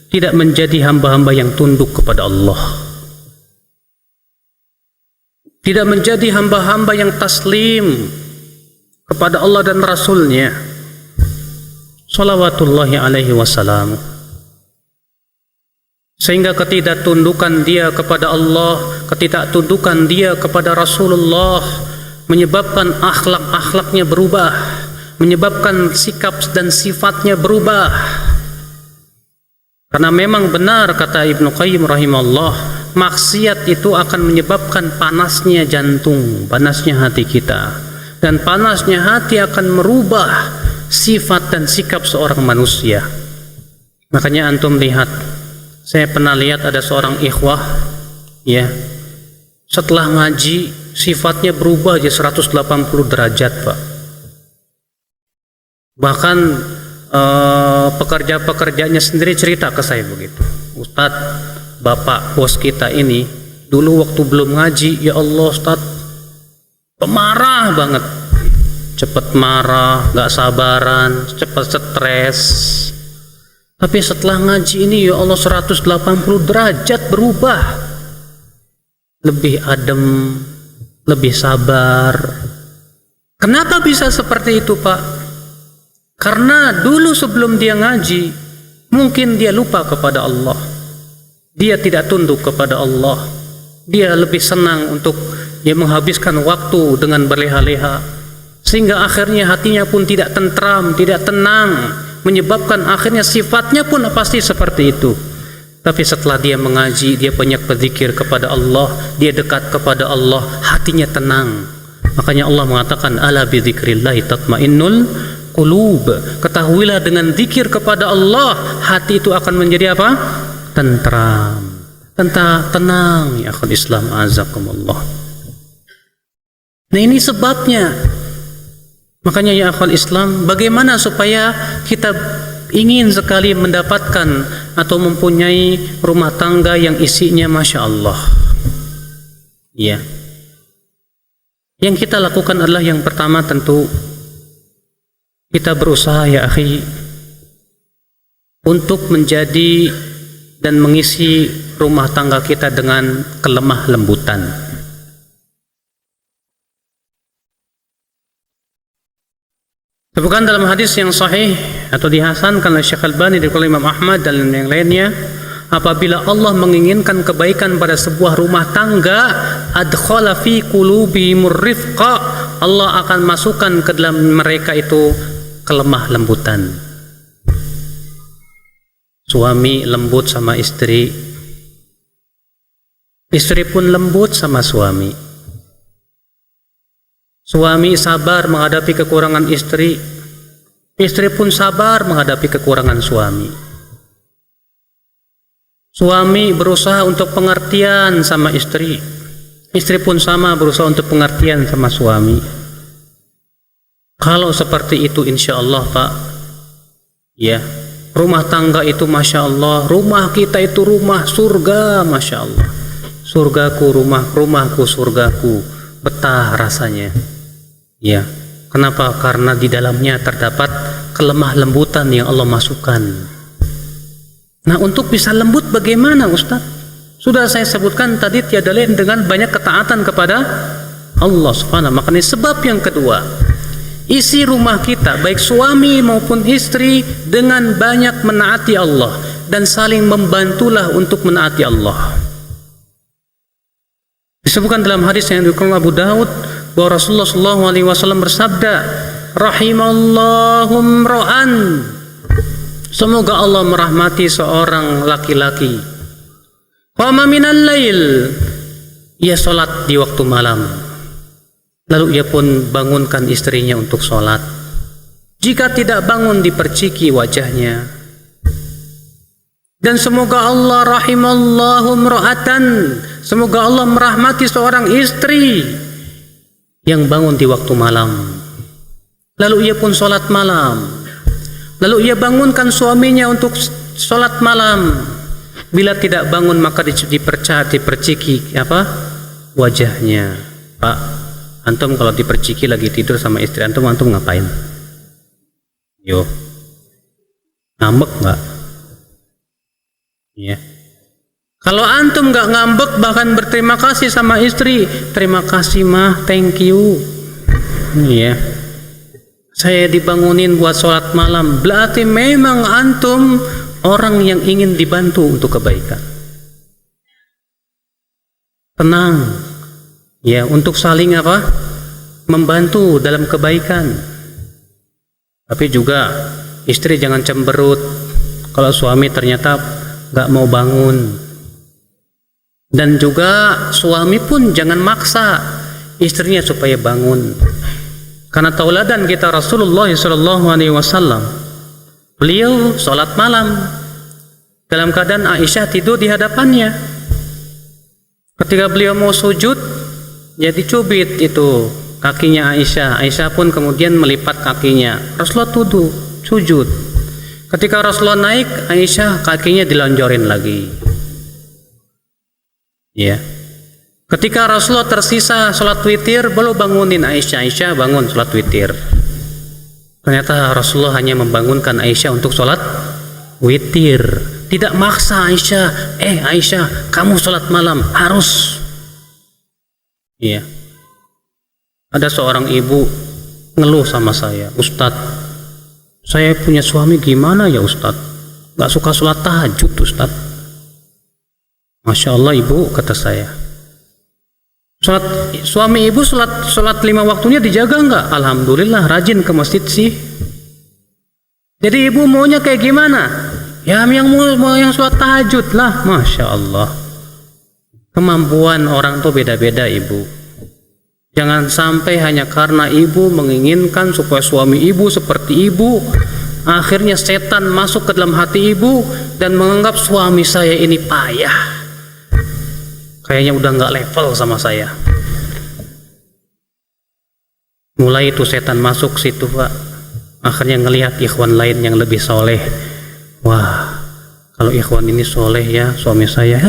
tidak menjadi hamba-hamba yang tunduk kepada Allah, tidak menjadi hamba-hamba yang taslim kepada Allah dan Rasulnya salawatullahi alaihi wasallam. Sehingga ketidaktundukan dia kepada Allah, ketidaktundukan dia kepada Rasulullah menyebabkan akhlak-akhlaknya berubah, menyebabkan sikap dan sifatnya berubah. Karena memang benar kata Ibnu Qayyim rahimahullah, maksiat itu akan menyebabkan panasnya jantung, panasnya hati kita, dan panasnya hati akan merubah sifat dan sikap seorang manusia. Makanya antum lihat, saya pernah lihat ada seorang ikhwah, ya, setelah ngaji sifatnya berubah aja 180 derajat Pak. Bahkan pekerja-pekerjanya sendiri cerita ke saya begitu. Ustadz, bapak bos kita ini dulu waktu belum ngaji, ya Allah Ustadz, pemarah banget, cepet marah, gak sabaran, cepet stres. Tapi setelah ngaji ini ya Allah 180 derajat berubah, lebih adem, lebih sabar. Kenapa bisa seperti itu Pak? Karena dulu sebelum dia ngaji, mungkin dia lupa kepada Allah, dia tidak tunduk kepada Allah, dia lebih senang untuk dia menghabiskan waktu dengan berleha-leha, sehingga akhirnya hatinya pun tidak tentram, tidak tenang, menyebabkan akhirnya sifatnya pun pasti seperti itu. Tapi setelah dia mengaji, dia banyak berzikir kepada Allah, dia dekat kepada Allah, hatinya tenang. Makanya Allah mengatakan ala bidzikrillah tatmainnul qulub. Ketahuilah dengan zikir kepada Allah, hati itu akan menjadi apa? Tentram, tenang ya akhul Islam azakumullah. Nah ini sebabnya. Makanya ya akhul Islam, bagaimana supaya kita ingin sekali mendapatkan atau mempunyai rumah tangga yang isinya Masya Allah. Ya. Yang kita lakukan adalah yang pertama tentu kita berusaha ya akhi untuk menjadi dan mengisi rumah tangga kita dengan kelemah lembutan. Sebutkan dalam hadis yang sahih atau dihasankan oleh Syekh Albani dari Imam Ahmad dan yang lainnya, apabila Allah menginginkan kebaikan pada sebuah rumah tangga, adkhala fi qulubihimur rifqa, Allah akan masukkan ke dalam mereka itu kelemah lembutan. Suami lembut sama istri, istri pun lembut sama suami. Suami sabar menghadapi kekurangan istri, istri pun sabar menghadapi kekurangan suami. Suami berusaha untuk pengertian sama istri, istri pun sama berusaha untuk pengertian sama suami. Kalau seperti itu insya Allah Pak, ya rumah tangga itu Masya Allah, rumah kita itu rumah surga Masya Allah. Surgaku rumahku surgaku, betah rasanya. Ya, kenapa? Karena di dalamnya terdapat kelemah lembutan yang Allah masukkan. Nah, untuk bisa lembut bagaimana Ustaz? Sudah saya sebutkan tadi, tiada lain dengan banyak ketaatan kepada Allah Subhanahu. Makanya sebab yang kedua, isi rumah kita baik suami maupun istri dengan banyak menaati Allah dan saling membantulah untuk menaati Allah. Disebutkan dalam hadis yang diriwayatkan Abu Daud bahwa Rasulullah SAW bersabda, Rahimallahum ra'an, semoga Allah merahmati seorang laki-laki, qama minal lail, ia sholat di waktu malam, lalu ia pun bangunkan istrinya untuk sholat. Jika tidak bangun diperciki wajahnya. Dan semoga Allah rahimallahum ra'atan, semoga Allah merahmati seorang istri yang bangun di waktu malam, lalu ia pun sholat malam, lalu ia bangunkan suaminya untuk sholat malam. Bila tidak bangun maka diperciki apa? Wajahnya. Pak, antum kalau diperciki lagi tidur sama istri antum ngapain? Yo, ngambek nggak? Ya. Kalau antum nggak ngambek bahkan berterima kasih sama istri, terima kasih mah, thank you. Iya. Saya dibangunin buat sholat malam, berarti memang antum orang yang ingin dibantu untuk kebaikan. Tenang, ya, untuk saling apa? Membantu dalam kebaikan. Tapi juga istri jangan cemberut kalau suami ternyata nggak mau bangun. Dan juga suami pun jangan maksa istrinya supaya bangun. Karena tauladan kita Rasulullah SAW, beliau sholat malam dalam keadaan Aisyah tidur di hadapannya. Ketika beliau mau sujud, ya dicubit itu kakinya Aisyah. Aisyah pun kemudian melipat kakinya. Rasulullah sujud. Ketika Rasulullah naik, Aisyah kakinya dilonjorin lagi. Ya. Ketika Rasulullah tersisa sholat witir, baru bangunin Aisyah. Aisyah bangun sholat witir. Ternyata Rasulullah hanya membangunkan Aisyah untuk sholat witir, tidak maksa Aisyah. Aisyah, kamu sholat malam harus. Iya. Ada seorang ibu ngeluh sama saya, Ustadz, saya punya suami gimana ya Ustadz? Gak suka sholat tahajud Ustadz. Masya Allah ibu, kata saya. Suami ibu sholat 5 waktunya dijaga enggak? Alhamdulillah rajin ke masjid sih. Jadi ibu maunya kayak gimana? Ya yang mau yang sholat tahajud lah. Masya Allah. Kemampuan orang tuh beda-beda ibu. Jangan sampai hanya karena ibu menginginkan supaya suami ibu seperti ibu, akhirnya setan masuk ke dalam hati ibu dan menganggap suami saya ini payah, kayaknya udah nggak level sama saya. Mulai itu setan masuk situ, Pak. Akhirnya ngelihat ikhwan lain yang lebih soleh. Wah, kalau ikhwan ini soleh ya, suami saya.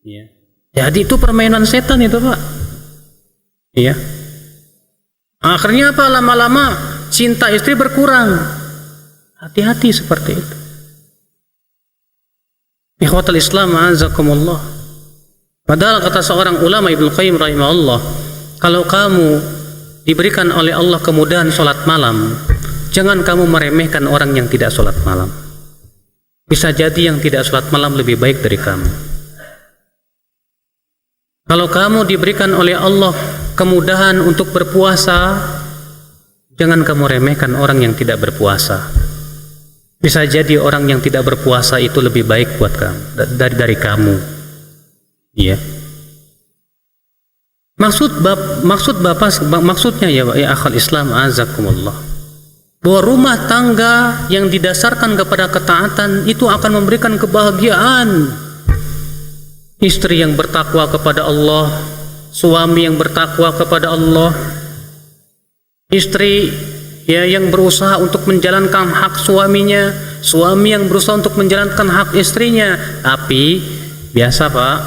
Ya. Jadi itu permainan setan itu, Pak. Iya. Akhirnya apa? Lama-lama cinta istri berkurang. Hati-hati seperti itu. Ikhwatul Islam, azakumullah. Padahal kata seorang ulama Ibnu Qayyim rahimahullah, kalau kamu diberikan oleh Allah kemudahan sholat malam, jangan kamu meremehkan orang yang tidak sholat malam. Bisa jadi yang tidak sholat malam lebih baik dari kamu. Kalau kamu diberikan oleh Allah kemudahan untuk berpuasa, jangan kamu remehkan orang yang tidak berpuasa. Bisa jadi orang yang tidak berpuasa itu lebih baik buat kamu dari kamu. Iya. Maksudnya ya akhal Islam azakumullah, bahwa rumah tangga yang didasarkan kepada ketaatan itu akan memberikan kebahagiaan. Istri yang bertakwa kepada Allah, suami yang bertakwa kepada Allah, istri ya yang berusaha untuk menjalankan hak suaminya, suami yang berusaha untuk menjalankan hak istrinya. Tapi biasa, Pak,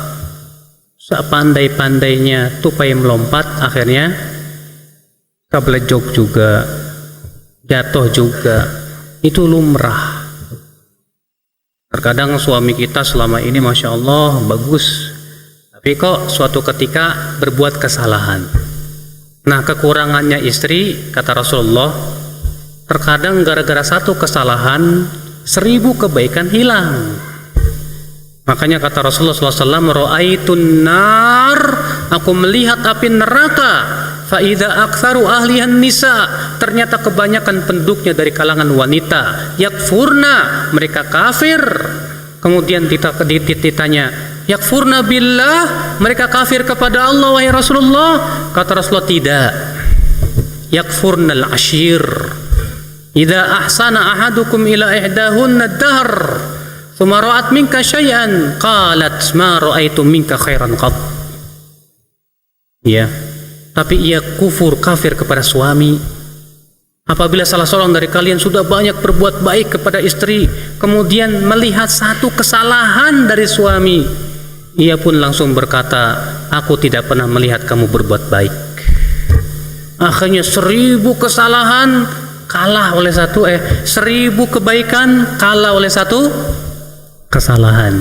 sepandai-pandainya tupai melompat, akhirnya keblejok juga, jatuh juga. Itu lumrah. Terkadang suami kita selama ini Masya Allah bagus, tapi kok suatu ketika berbuat kesalahan. Nah, kekurangannya istri, kata Rasulullah, terkadang gara-gara satu kesalahan 1000 kebaikan hilang. Makanya kata Rasulullah SAW, Ra'aitun nar, aku melihat api neraka, fa'idha aktsaru ahlihan nisa, ternyata kebanyakan penduduknya dari kalangan wanita, yakfurna, mereka kafir. Kemudian ditanya, yakfurna billah, mereka kafir kepada Allah wahai Rasulullah. Kata Rasulullah, tidak, yakfurnal ashir, idza ahsana ahadukum ila ihdahunna dahr thumma ra'at minka syai'an qalat ma ra'aitu minka khairan qat. Ya, tapi ia kafir kepada suami apabila salah seorang dari kalian sudah banyak berbuat baik kepada istri, kemudian melihat satu kesalahan dari suami, ia pun langsung berkata, aku tidak pernah melihat kamu berbuat baik. Akhirnya 1000 kesalahan kalah oleh 1000 kebaikan kalah oleh 1 kesalahan.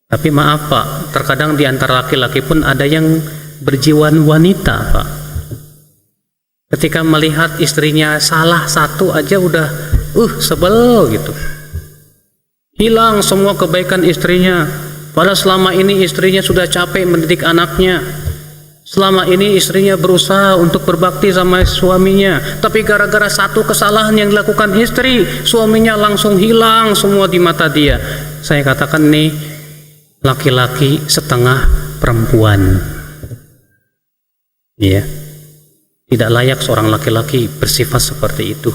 Tapi maaf, Pak, terkadang di antara laki-laki pun ada yang berjiwa wanita, Pak. Ketika melihat istrinya salah satu aja udah sebel gitu. Hilang semua kebaikan istrinya. Padahal selama ini istrinya sudah capek mendidik anaknya. Selama ini istrinya berusaha untuk berbakti sama suaminya, tapi gara-gara satu kesalahan yang dilakukan istri, suaminya langsung hilang semua di mata dia. Saya katakan nih, laki-laki setengah perempuan. Iya. Tidak layak seorang laki-laki bersifat seperti itu.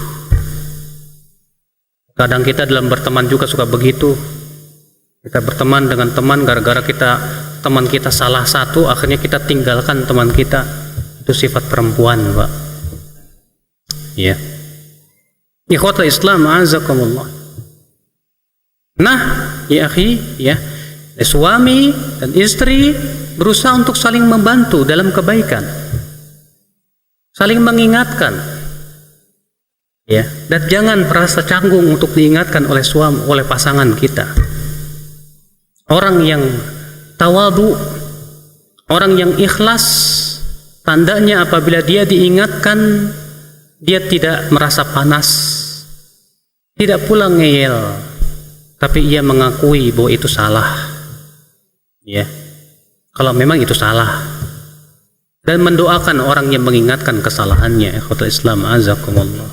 Kadang kita dalam berteman juga suka begitu. Kita berteman dengan teman, gara-gara teman kita salah satu, akhirnya kita tinggalkan teman kita. Itu sifat perempuan, Pak. Ya. Ikhwatul Islam, azakumullah. Nah, ya akhi, ya, suami dan istri berusaha untuk saling membantu dalam kebaikan, saling mengingatkan, ya, dan jangan merasa canggung untuk diingatkan oleh suami, oleh pasangan kita. Orang yang tawadu, orang yang ikhlas, tandanya apabila dia diingatkan, dia tidak merasa panas, tidak pula ngeyel, tapi ia mengakui bahwa itu salah, ya, kalau memang itu salah, dan mendoakan orang yang mengingatkan kesalahannya. Ikhwatul Islam, azakumullah.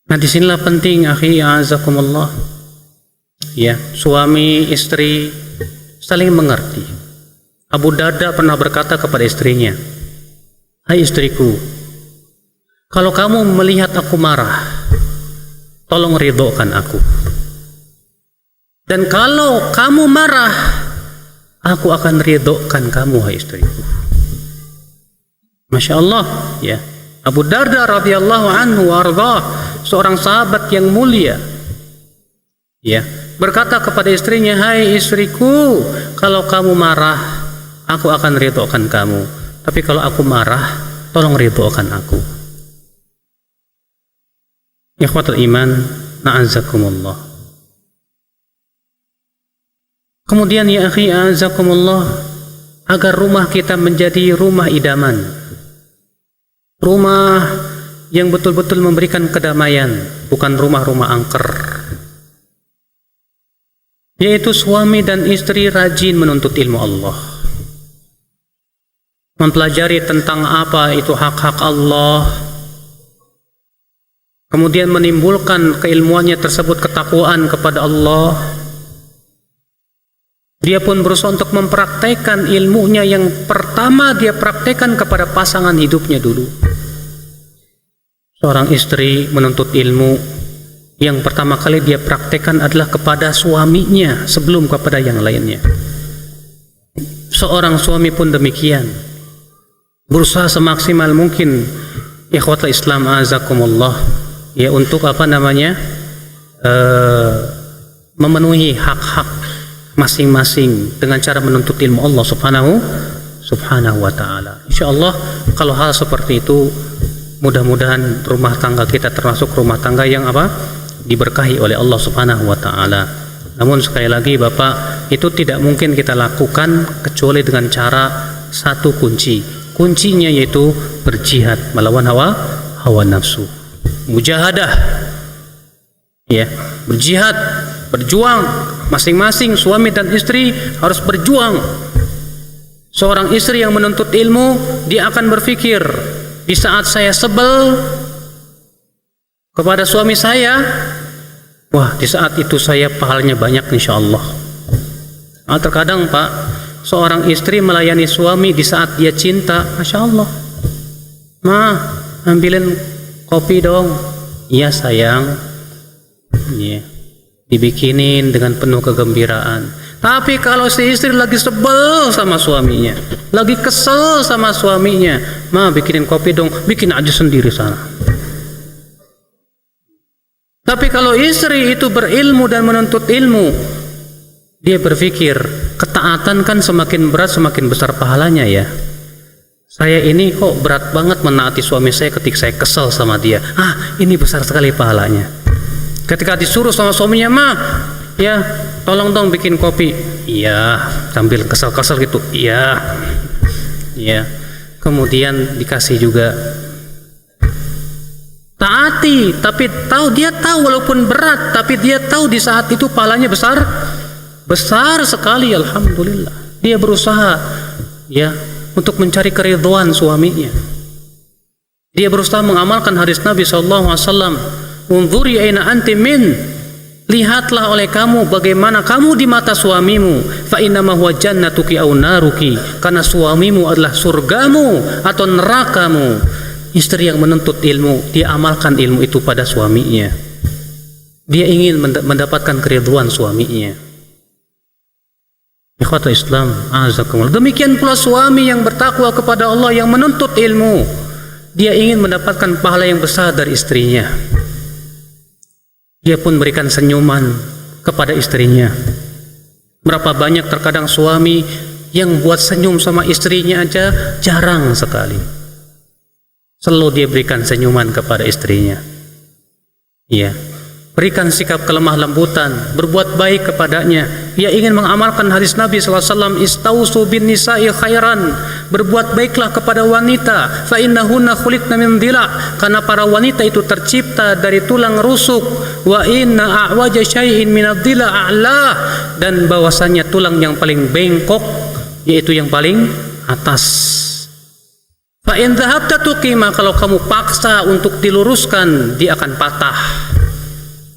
Nah, disinilah penting, akhi, azakumullah, ya, suami istri saling mengerti. Abu Darda pernah berkata kepada istrinya, "Hai istriku, kalau kamu melihat aku marah, tolong ridhokan aku. Dan kalau kamu marah, aku akan ridhokan kamu, hai istriku." Masya Allah, ya. Abu Darda radhiyallahu anhu warḍah, seorang sahabat yang mulia, ya, berkata kepada istrinya, "Hai istriku, kalau kamu marah, aku akan ridhokan kamu. Tapi kalau aku marah, tolong ridhokan aku." Ikhwatul iman, na'azakumullah. Kemudian ya akhi, a'azakumullah, agar rumah kita menjadi rumah idaman, rumah yang betul-betul memberikan kedamaian, bukan rumah-rumah angker, yaitu suami dan istri rajin menuntut ilmu Allah, mempelajari tentang apa itu hak-hak Allah, kemudian menimbulkan keilmuannya tersebut ketakwaan kepada Allah. Dia pun berusaha untuk mempraktekkan ilmunya yang pertama dia praktekkan kepada pasangan hidupnya dulu. Seorang istri menuntut ilmu, yang pertama kali dia praktekkan adalah kepada suaminya sebelum kepada yang lainnya. Seorang suami pun demikian, berusaha semaksimal mungkin, ikhwatul Islam azakumullah, ya, untuk memenuhi hak-hak masing-masing dengan cara menuntut ilmu Allah subhanahu wa ta'ala. Insyaallah kalau hal seperti itu, mudah-mudahan rumah tangga kita termasuk rumah tangga yang diberkahi oleh Allah subhanahu wa ta'ala. Namun sekali lagi Bapak, itu tidak mungkin kita lakukan kecuali dengan cara satu kunci. Kuncinya yaitu berjihad melawan hawa nafsu, mujahadah, ya, berjihad, berjuang. Masing-masing suami dan istri harus berjuang. Seorang istri yang menuntut ilmu, dia akan berpikir, di saat saya sebel kepada suami saya, wah, di saat itu saya pahalanya banyak insyaallah. Nah, terkadang Pak, seorang istri melayani suami di saat dia cinta, Masya Allah, "Ma, ambilin kopi dong." "Iya sayang." Iya, dibikinin dengan penuh kegembiraan. Tapi kalau si istri lagi sebel sama suaminya, lagi kesel sama suaminya, "Ma, bikinin kopi dong." "Bikin aja sendiri sana." Tapi kalau istri itu berilmu dan menuntut ilmu, dia berpikir, ketaatan kan semakin berat semakin besar pahalanya ya. Saya ini kok berat banget menaati suami saya ketika saya kesel sama dia. Ini besar sekali pahalanya. Ketika disuruh sama suaminya, "Ma, ya, tolong dong bikin kopi." "Iya," sambil kesel-kesel gitu. "Iya." Ya. Kemudian dikasih juga. Taati, tapi dia tahu walaupun berat, tapi dia tahu di saat itu pahalanya besar sekali, alhamdulillah. Dia berusaha, ya, untuk mencari keridhaan suaminya. Dia berusaha mengamalkan hadis Nabi SAW, "Unzuri aina anti min." Lihatlah oleh kamu bagaimana kamu di mata suamimu. Fa innama huwa jannatuki aw naruki. Karena suamimu adalah surgamu atau nerakamu. Istri yang menuntut ilmu, dia amalkan ilmu itu pada suaminya. Dia ingin mendapatkan keridhaan suaminya. Ikhwatul Islam azakumullah. Demikian pula suami yang bertakwa kepada Allah, yang menuntut ilmu, dia ingin mendapatkan pahala yang besar dari istrinya. Dia pun berikan senyuman kepada istrinya. Berapa banyak terkadang suami yang buat senyum sama istrinya aja jarang sekali. Selalu dia berikan senyuman kepada istrinya. Iya, berikan sikap kelemah lembutan, berbuat baik kepadanya. Dia ingin mengamalkan hadis Nabi SAW, "Istausu bin nisa'i khairan." Berbuat baiklah kepada wanita, fa innahunna khuliqna min dhila', karena para wanita itu tercipta dari tulang rusuk. Wa inna a'waja syai'in min ad-dhila' a'la, dan bahwasanya tulang yang paling bengkok yaitu yang paling atas. Fa in dhahabta tuqima, kalau kamu paksa untuk diluruskan, dia akan patah.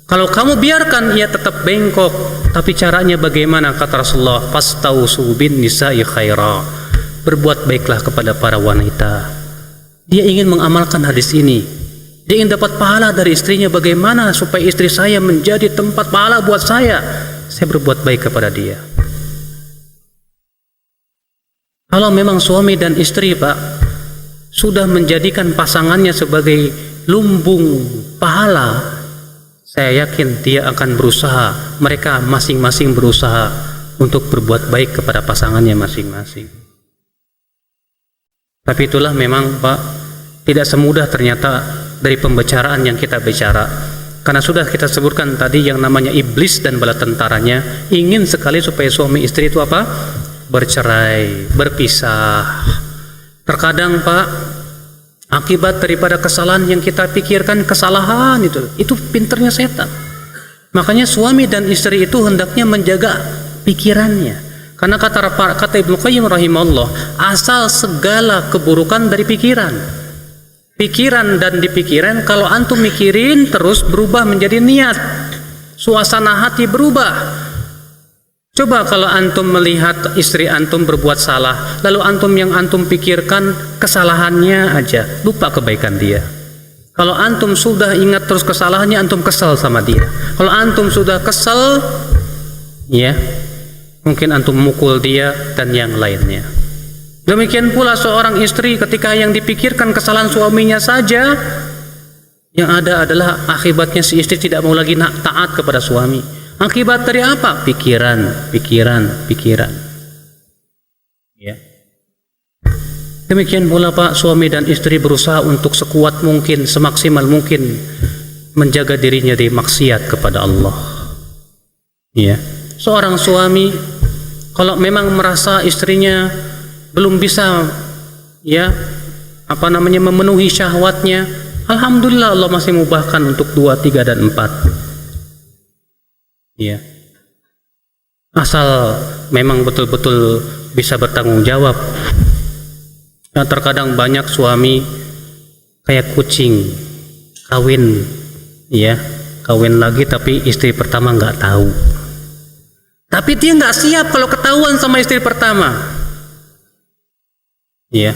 Kalau kamu biarkan ia tetap bengkok, tapi caranya bagaimana? Kata Rasulullah, fastausu bin nisa'i khaira. Berbuat baiklah kepada para wanita. Dia ingin mengamalkan hadis ini. Dia ingin dapat pahala dari istrinya. Bagaimana supaya istri saya menjadi tempat pahala buat saya? Saya berbuat baik kepada dia. Kalau memang suami dan istri, Pak, sudah menjadikan pasangannya sebagai lumbung pahala, saya yakin dia akan berusaha, mereka masing-masing berusaha untuk berbuat baik kepada pasangannya masing-masing. Tapi itulah memang, Pak, tidak semudah ternyata dari pembicaraan yang kita bicara. Karena sudah kita sebutkan tadi yang namanya iblis dan bala tentaranya ingin sekali supaya suami istri itu apa? Bercerai, berpisah. Terkadang, Pak, akibat daripada kesalahan yang kita pikirkan, kesalahan itu pinternya setan. Makanya suami dan istri itu hendaknya menjaga pikirannya. Karena kata Ibnu Qayyim rahimahullah, asal segala keburukan dari pikiran. Pikiran dan di pikiran, kalau antum mikirin terus berubah menjadi niat, suasana hati berubah. Coba kalau antum melihat istri antum berbuat salah, lalu antum yang antum pikirkan kesalahannya aja, lupa kebaikan dia. Kalau antum sudah ingat terus kesalahannya, antum kesal sama dia. Kalau antum sudah kesal, ya, mungkin antum mukul dia dan yang lainnya. Demikian pula seorang istri ketika yang dipikirkan kesalahan suaminya saja, yang ada adalah akibatnya si istri tidak mau lagi taat kepada suami. Akibat dari apa? Pikiran. Ya. Demikian pula, Pak, suami dan istri berusaha untuk sekuat mungkin, semaksimal mungkin menjaga dirinya dari maksiat kepada Allah. Ya. Seorang suami kalau memang merasa istrinya belum bisa memenuhi syahwatnya, alhamdulillah Allah masih mubahkan untuk 2, 3 dan 4. Ya. Asal memang betul-betul bisa bertanggung jawab. Nah, terkadang banyak suami kayak kucing kawin lagi tapi istri pertama nggak tahu. Tapi dia nggak siap kalau ketahuan sama istri pertama. Ya.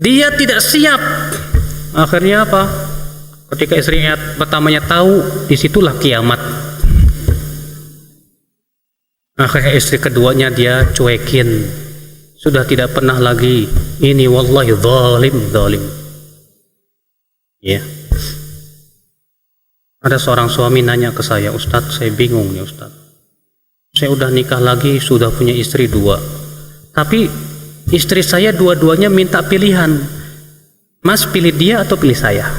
Dia tidak siap. Akhirnya apa? Ketika istrinya pertamanya tahu, disitulah kiamat. Akhirnya istri keduanya dia cuekin, sudah tidak pernah lagi ini wallahi zalim. Ya. Ada seorang suami nanya ke saya, Ustadz, saya bingung nih Ustadz. Saya udah nikah lagi, sudah punya istri 2. Tapi istri saya dua-duanya minta pilihan. Mas pilih dia atau pilih saya?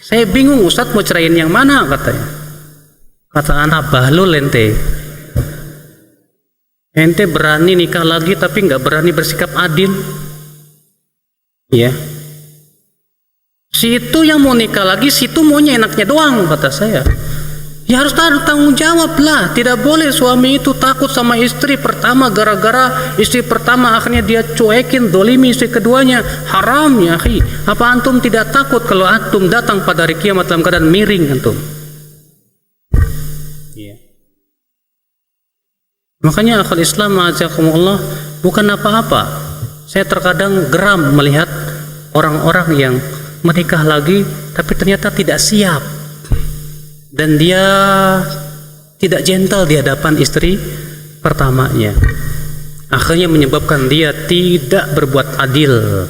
Saya bingung Ustadz, mau ceraiin yang mana katanya. Kata anak, bahlul ente berani nikah lagi tapi nggak berani bersikap adil. Ya, si itu yang mau nikah lagi, si itu maunya enaknya doang, kata saya. Ya harus tanggung jawab lah. Tidak boleh suami itu takut sama istri pertama gara-gara istri pertama akhirnya dia cuekin, dolimi istri keduanya. Haram ya akhi. Apa antum tidak takut kalau antum datang pada hari kiamat dalam keadaan miring antum? Makanya akal Islam azakumullah bukan apa-apa. Saya terkadang geram melihat orang-orang yang menikah lagi tapi ternyata tidak siap dan dia tidak gentle di hadapan istri pertamanya. Akhirnya menyebabkan dia tidak berbuat adil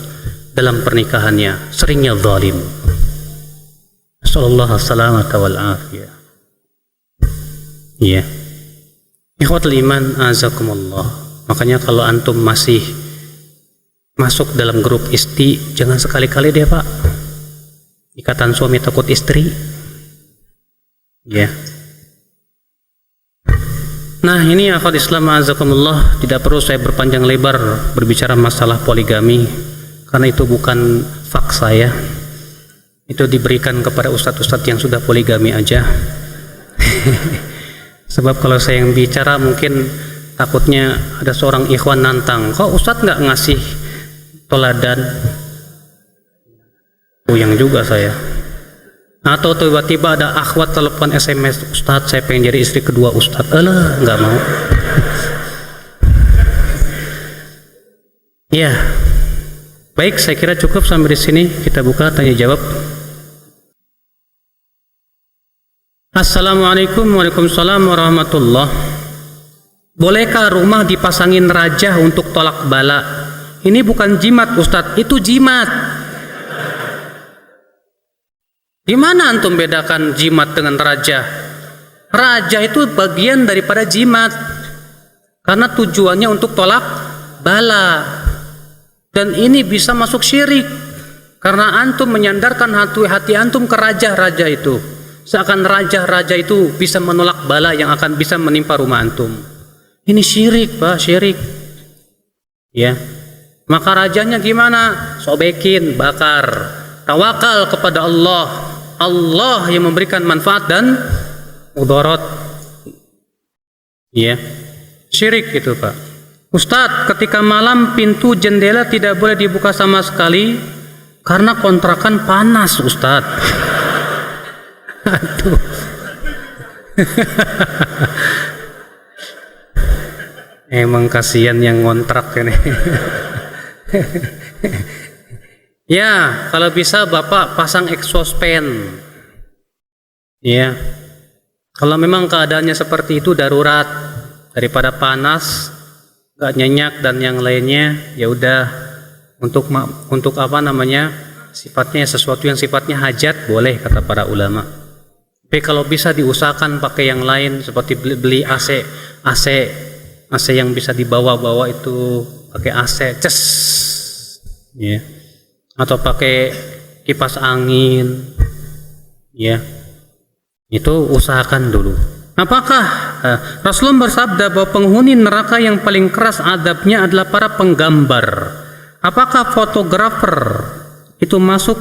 dalam pernikahannya, seringnya zalim. Sallallahu salamata wal afiyah. Iya. Ikhwatul iman azakumullah. Makanya kalau antum masih masuk dalam grup istri, jangan sekali-kali deh Pak. Ikatan suami takut istri. Ya. Nah, ini akhwat Islam azakumullah, tidak perlu saya berpanjang lebar berbicara masalah poligami karena itu bukan fak saya. Itu diberikan kepada ustadz-ustadz yang sudah poligami aja. Sebab kalau saya yang bicara mungkin takutnya ada seorang ikhwan nantang, kok Ustadz nggak ngasih toladan? Yang juga saya. Atau tiba-tiba ada akhwat telepon SMS, Ustadz saya pengen jadi istri kedua Ustadz. Alah, nggak mau. Ya, baik, saya kira cukup sampai di sini. Kita buka tanya jawab. Assalamualaikum waalaikumsalam warahmatullah. Bolehkah rumah dipasangin raja untuk tolak bala? Ini bukan jimat Ustadz, itu jimat. Gimana antum bedakan jimat dengan raja? Raja itu bagian daripada jimat, karena tujuannya untuk tolak bala. Dan ini bisa masuk syirik, karena antum menyandarkan hati antum ke raja-raja itu, seakan raja-raja itu bisa menolak bala yang akan bisa menimpa rumah antum. Ini syirik, Pak, syirik. Ya. Maka rajanya gimana? Sobekin, bakar. Tawakal kepada Allah. Allah yang memberikan manfaat dan mudarat. Ya. Syirik itu, Pak. Ustadz, ketika malam pintu jendela tidak boleh dibuka sama sekali karena kontrakan panas, Ustadz. Aduh. Emang kasihan yang ngontrak ini. Ya, kalau bisa Bapak pasang exhaust fan. Ya. Kalau memang keadaannya seperti itu darurat, daripada panas, gak nyenyak dan yang lainnya, ya udah untuk apa namanya? Sifatnya sesuatu yang sifatnya hajat boleh kata para ulama. Tapi kalau bisa diusahakan pakai yang lain seperti beli AC yang bisa dibawa-bawa itu, pakai AC, ces, ya, atau pakai kipas angin, ya, itu usahakan dulu. Apakah Rasulullah bersabda bahwa penghuni neraka yang paling keras adabnya adalah para penggambar? Apakah fotografer itu masuk,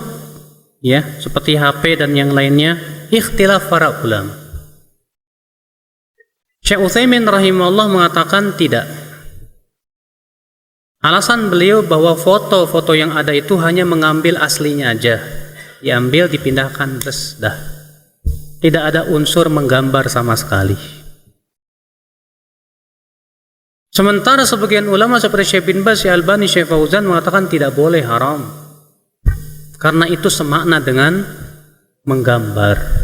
ya, seperti HP dan yang lainnya? Ikhtilaf para ulama. Syekh Utsaimin rahimahullah mengatakan tidak. Alasan beliau bahwa foto-foto yang ada itu hanya mengambil aslinya aja, diambil, dipindahkan, terus dah. Tidak ada unsur menggambar sama sekali. Sementara sebagian ulama seperti Syekh bin Baz, Syekh Albani, Syekh Fauzan mengatakan tidak boleh, haram. Karena itu semakna dengan menggambar.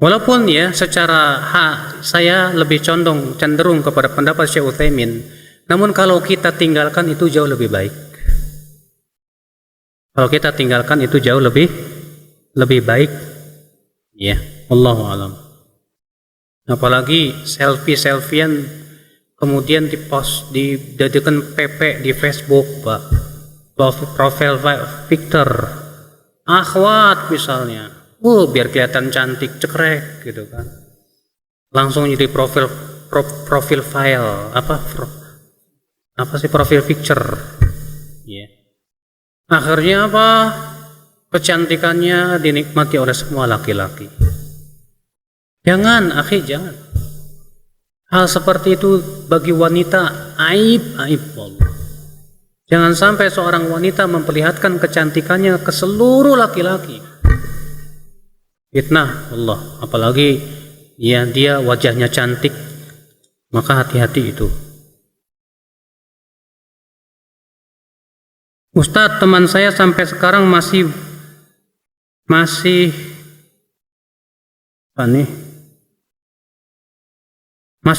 Walaupun ya secara saya lebih cenderung kepada pendapat Syekh Utsaimin, namun kalau kita tinggalkan itu jauh lebih baik. Kalau kita tinggalkan itu jauh lebih baik. Ya, wallahu alam. Apalagi selfie-selfian kemudian dipost, dijadikan PP di Facebook, Pak. Profile picture akhwat misalnya. Biar kelihatan cantik, cekrek gitu kan. Langsung jadi profil file, apa sih profil picture. Ya. Akhirnya apa? Kecantikannya dinikmati oleh semua laki-laki. Jangan, akhi, jangan. Hal seperti itu bagi wanita aib Allah. Jangan sampai seorang wanita memperlihatkan kecantikannya ke seluruh laki-laki. Fitnah Allah, apalagi ya dia wajahnya cantik, maka hati-hati itu. Ustadz, teman saya sampai sekarang masih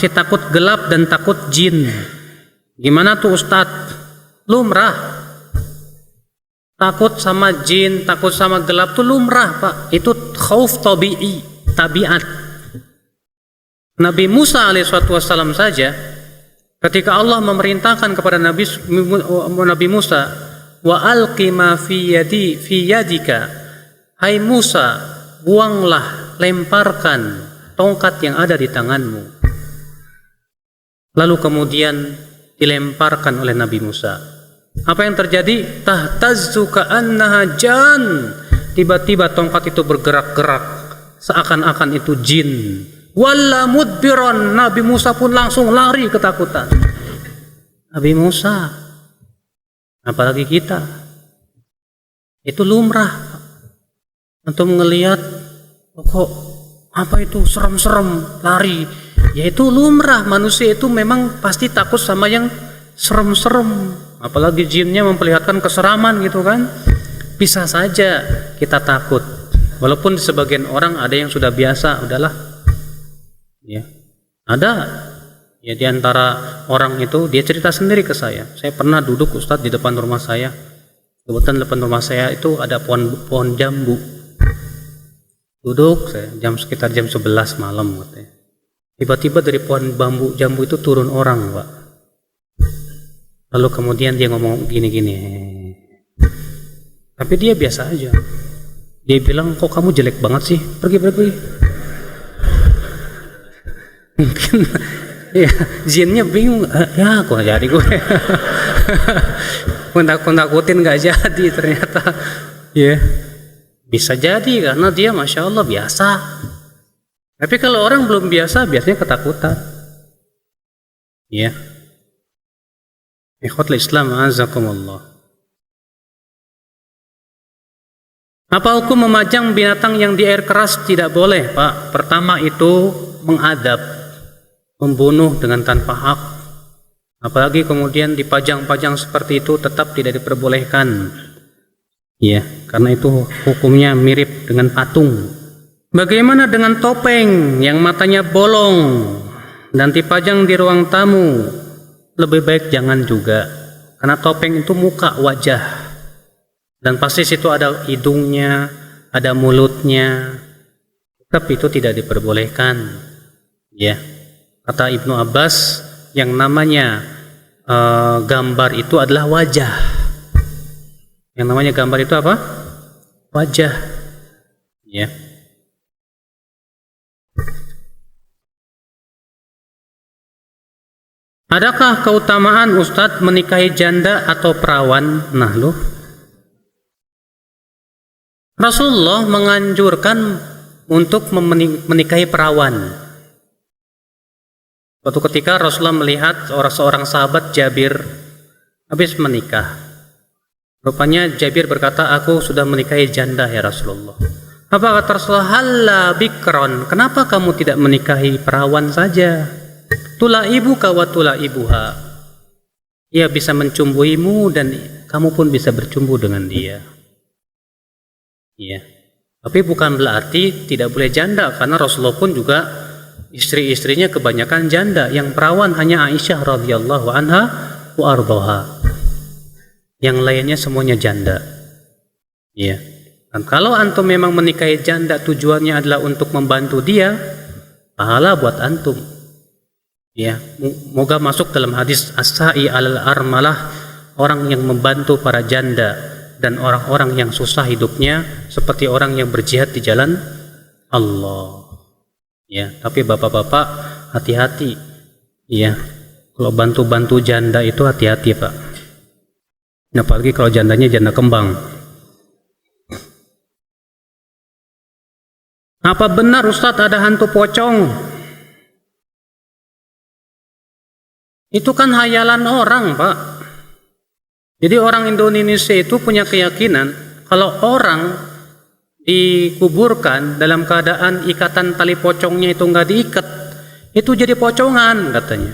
takut gelap dan takut jin. Gimana tuh Ustadz? Lumrah. Takut sama jin, takut sama gelap itu lumrah, Pak. Itu khauf tabi'i, tabiat. Nabi Musa alaihissalam saja, ketika Allah memerintahkan kepada Nabi Musa, wa alqi ma fi yadika, hai Musa, buanglah, lemparkan tongkat yang ada di tanganmu. Lalu kemudian dilemparkan oleh Nabi Musa. Apa yang terjadi? Tahtazzu ka'annaha jan. Tiba-tiba tongkat itu bergerak-gerak seakan-akan itu jin. Walla mudbiran. Nabi Musa pun langsung lari ketakutan. Nabi Musa, apalagi kita, itu lumrah. Antum ngelihat kok apa itu serem-serem lari, ya itu lumrah. Manusia itu memang pasti takut sama yang serem-serem, apalagi jinnya memperlihatkan keseraman gitu kan. Bisa saja kita takut, walaupun sebagian orang ada yang sudah biasa, udahlah ya. Ada ya di antara orang itu, dia cerita sendiri ke saya pernah duduk Ustadz di depan rumah saya. Kebetulan depan rumah saya itu ada pohon jambu. Duduk saya sekitar jam 11 malam katanya. Tiba-tiba dari pohon jambu itu turun orang, Pak. Lalu kemudian dia ngomong gini-gini. Tapi dia biasa aja. Dia bilang, kok kamu jelek banget sih? Pergi. Mungkin ya jinnya bingung, ya kok jadi gue. Takutin nggak jadi ternyata. Ya bisa jadi karena dia masya Allah biasa. Tapi kalau orang belum biasa biasanya ketakutan. Ya. Ikhwatul Islam azakumullah. Apa hukum memajang binatang yang di air keras? Tidak boleh, Pak. Pertama itu mengadab, membunuh dengan tanpa hak. Apalagi kemudian dipajang-pajang seperti itu tetap tidak diperbolehkan. Ya, karena itu hukumnya mirip dengan patung. Bagaimana dengan topeng yang matanya bolong dan dipajang di ruang tamu? Lebih baik jangan juga, karena topeng itu muka, wajah. Dan pasti situ ada hidungnya, ada mulutnya. Tapi itu tidak diperbolehkan. Ya. Kata Ibnu Abbas, yang namanya gambar itu adalah wajah. Yang namanya gambar itu apa? Wajah. Ya. Adakah keutamaan Ustadz menikahi janda atau perawan? Nah loh, Rasulullah menganjurkan untuk menikahi perawan. Suatu ketika Rasulullah melihat seorang sahabat Jabir habis menikah. Rupanya Jabir berkata, aku sudah menikahi janda ya Rasulullah. Apa kata Rasulullah? Halla bikron, kenapa kamu tidak menikahi perawan saja? Tula ibuka wa tula ibuha. Ia bisa mencumbuimu dan kamu pun bisa bercumbu dengan dia. Iya. Tapi bukan berarti tidak boleh janda, karena Rasulullah pun juga istri-istrinya kebanyakan janda. Yang perawan hanya Aisyah radhiyallahu anha wa ardhaha. Yang lainnya semuanya janda. Iya. Dan kalau antum memang menikahi janda tujuannya adalah untuk membantu dia, pahala buat antum. Ya, moga masuk dalam hadis as-sa'i alal armalah, orang yang membantu para janda dan orang-orang yang susah hidupnya seperti orang yang berjihad di jalan Allah. Ya, tapi bapak-bapak hati-hati. Ya, kalau bantu-bantu janda itu hati-hati, Pak. Apalagi kalau jandanya janda kembang. Apa benar Ustadz ada hantu pocong? Itu kan hayalan orang, Pak. Jadi orang Indonesia itu punya keyakinan kalau orang dikuburkan dalam keadaan ikatan tali pocongnya itu nggak diikat, itu jadi pocongan katanya.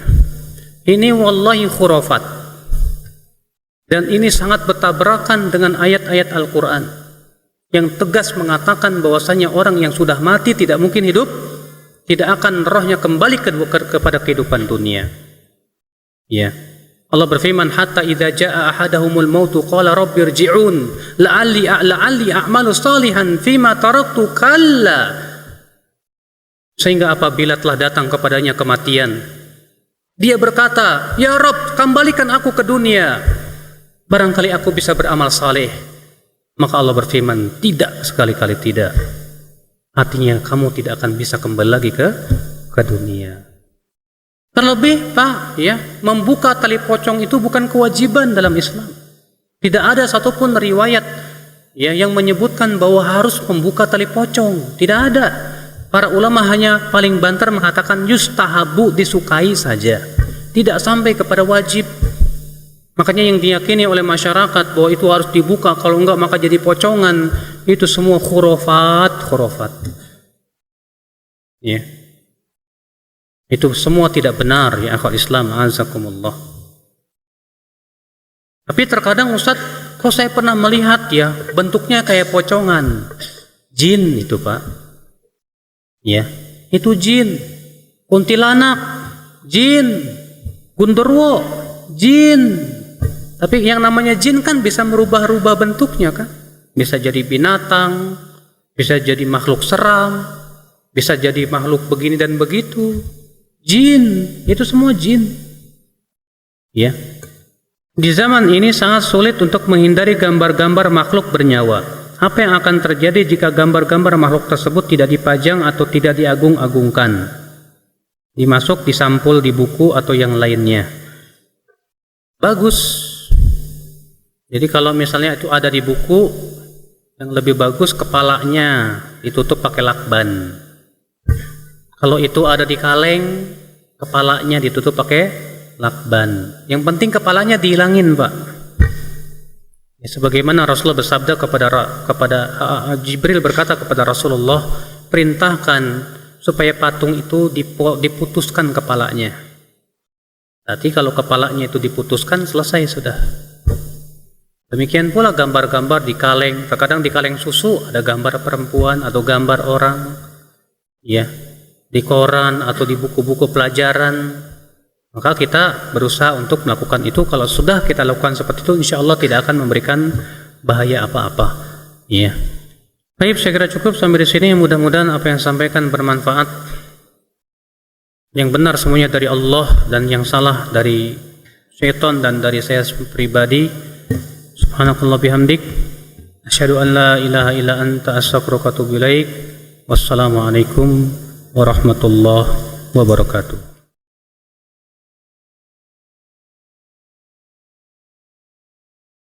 Ini wallahi khurafat. Dan ini sangat bertabrakan dengan ayat-ayat Al-Quran yang tegas mengatakan bahwasanya orang yang sudah mati tidak mungkin hidup, tidak akan rohnya kembali kepada kehidupan dunia. Ya, Allah berfirman, hatta idza jaa ahadahumul mautu qala rabbi irji'un la'alli a'malu salihan fima taraktu kalla. Sehingga apabila telah datang kepadanya kematian, dia berkata, ya Rabb, kembalikan aku ke dunia, barangkali aku bisa beramal saleh. Maka Allah berfirman, tidak, sekali-kali tidak. Artinya kamu tidak akan bisa kembali lagi ke dunia. Terlebih, Pak, ya, membuka tali pocong itu bukan kewajiban dalam Islam. Tidak ada satupun riwayat ya yang menyebutkan bahwa harus membuka tali pocong. Tidak ada. Para ulama hanya paling banter mengatakan yustahabu, disukai saja. Tidak sampai kepada wajib. Makanya yang diyakini oleh masyarakat bahwa itu harus dibuka, kalau enggak maka jadi pocongan, itu semua khurafat. Ya. Itu semua tidak benar ya akhwat Islam, azakumullah. Tapi terkadang Ustaz, kok saya pernah melihat ya bentuknya kayak pocongan. Jin itu Pak. Ya, itu jin. Kuntilanak, jin. Gundurwo, jin. Tapi yang namanya jin kan bisa merubah-rubah bentuknya kan. Bisa jadi binatang, bisa jadi makhluk seram, bisa jadi makhluk begini dan begitu. Jin, itu semua jin. Ya. Di zaman ini sangat sulit untuk menghindari gambar-gambar makhluk bernyawa. Apa yang akan terjadi jika gambar-gambar makhluk tersebut tidak dipajang atau tidak diagung-agungkan? Dimasuk, disampul di buku atau yang lainnya. Bagus. Jadi kalau misalnya itu ada di buku, yang lebih bagus kepalanya ditutup pakai lakban. Kalau itu ada di kaleng, kepalanya ditutup pakai lakban. Yang penting kepalanya dihilangin, Pak. Ya, sebagaimana Rasulullah bersabda kepada Jibril berkata kepada Rasulullah, perintahkan supaya patung itu diputuskan kepalanya. Berarti kalau kepalanya itu diputuskan, selesai sudah. Demikian pula gambar-gambar di kaleng. Terkadang di kaleng susu ada gambar perempuan atau gambar orang. Ya. Di koran atau di buku-buku pelajaran, maka kita berusaha untuk melakukan itu. Kalau sudah kita lakukan seperti itu, insya Allah tidak akan memberikan bahaya apa-apa. Ya. Baik, saya kira cukup sampai di sini. Mudah-mudahan apa yang sampaikan bermanfaat. Yang benar semuanya dari Allah dan yang salah dari syaitan dan dari saya pribadi. Subhanakallah bihamdik. Asyhadu an la ilaha illa anta astaghfiruka wa atubu ilaik. Wassalamualaikum warahmatullahi wabarakatuh.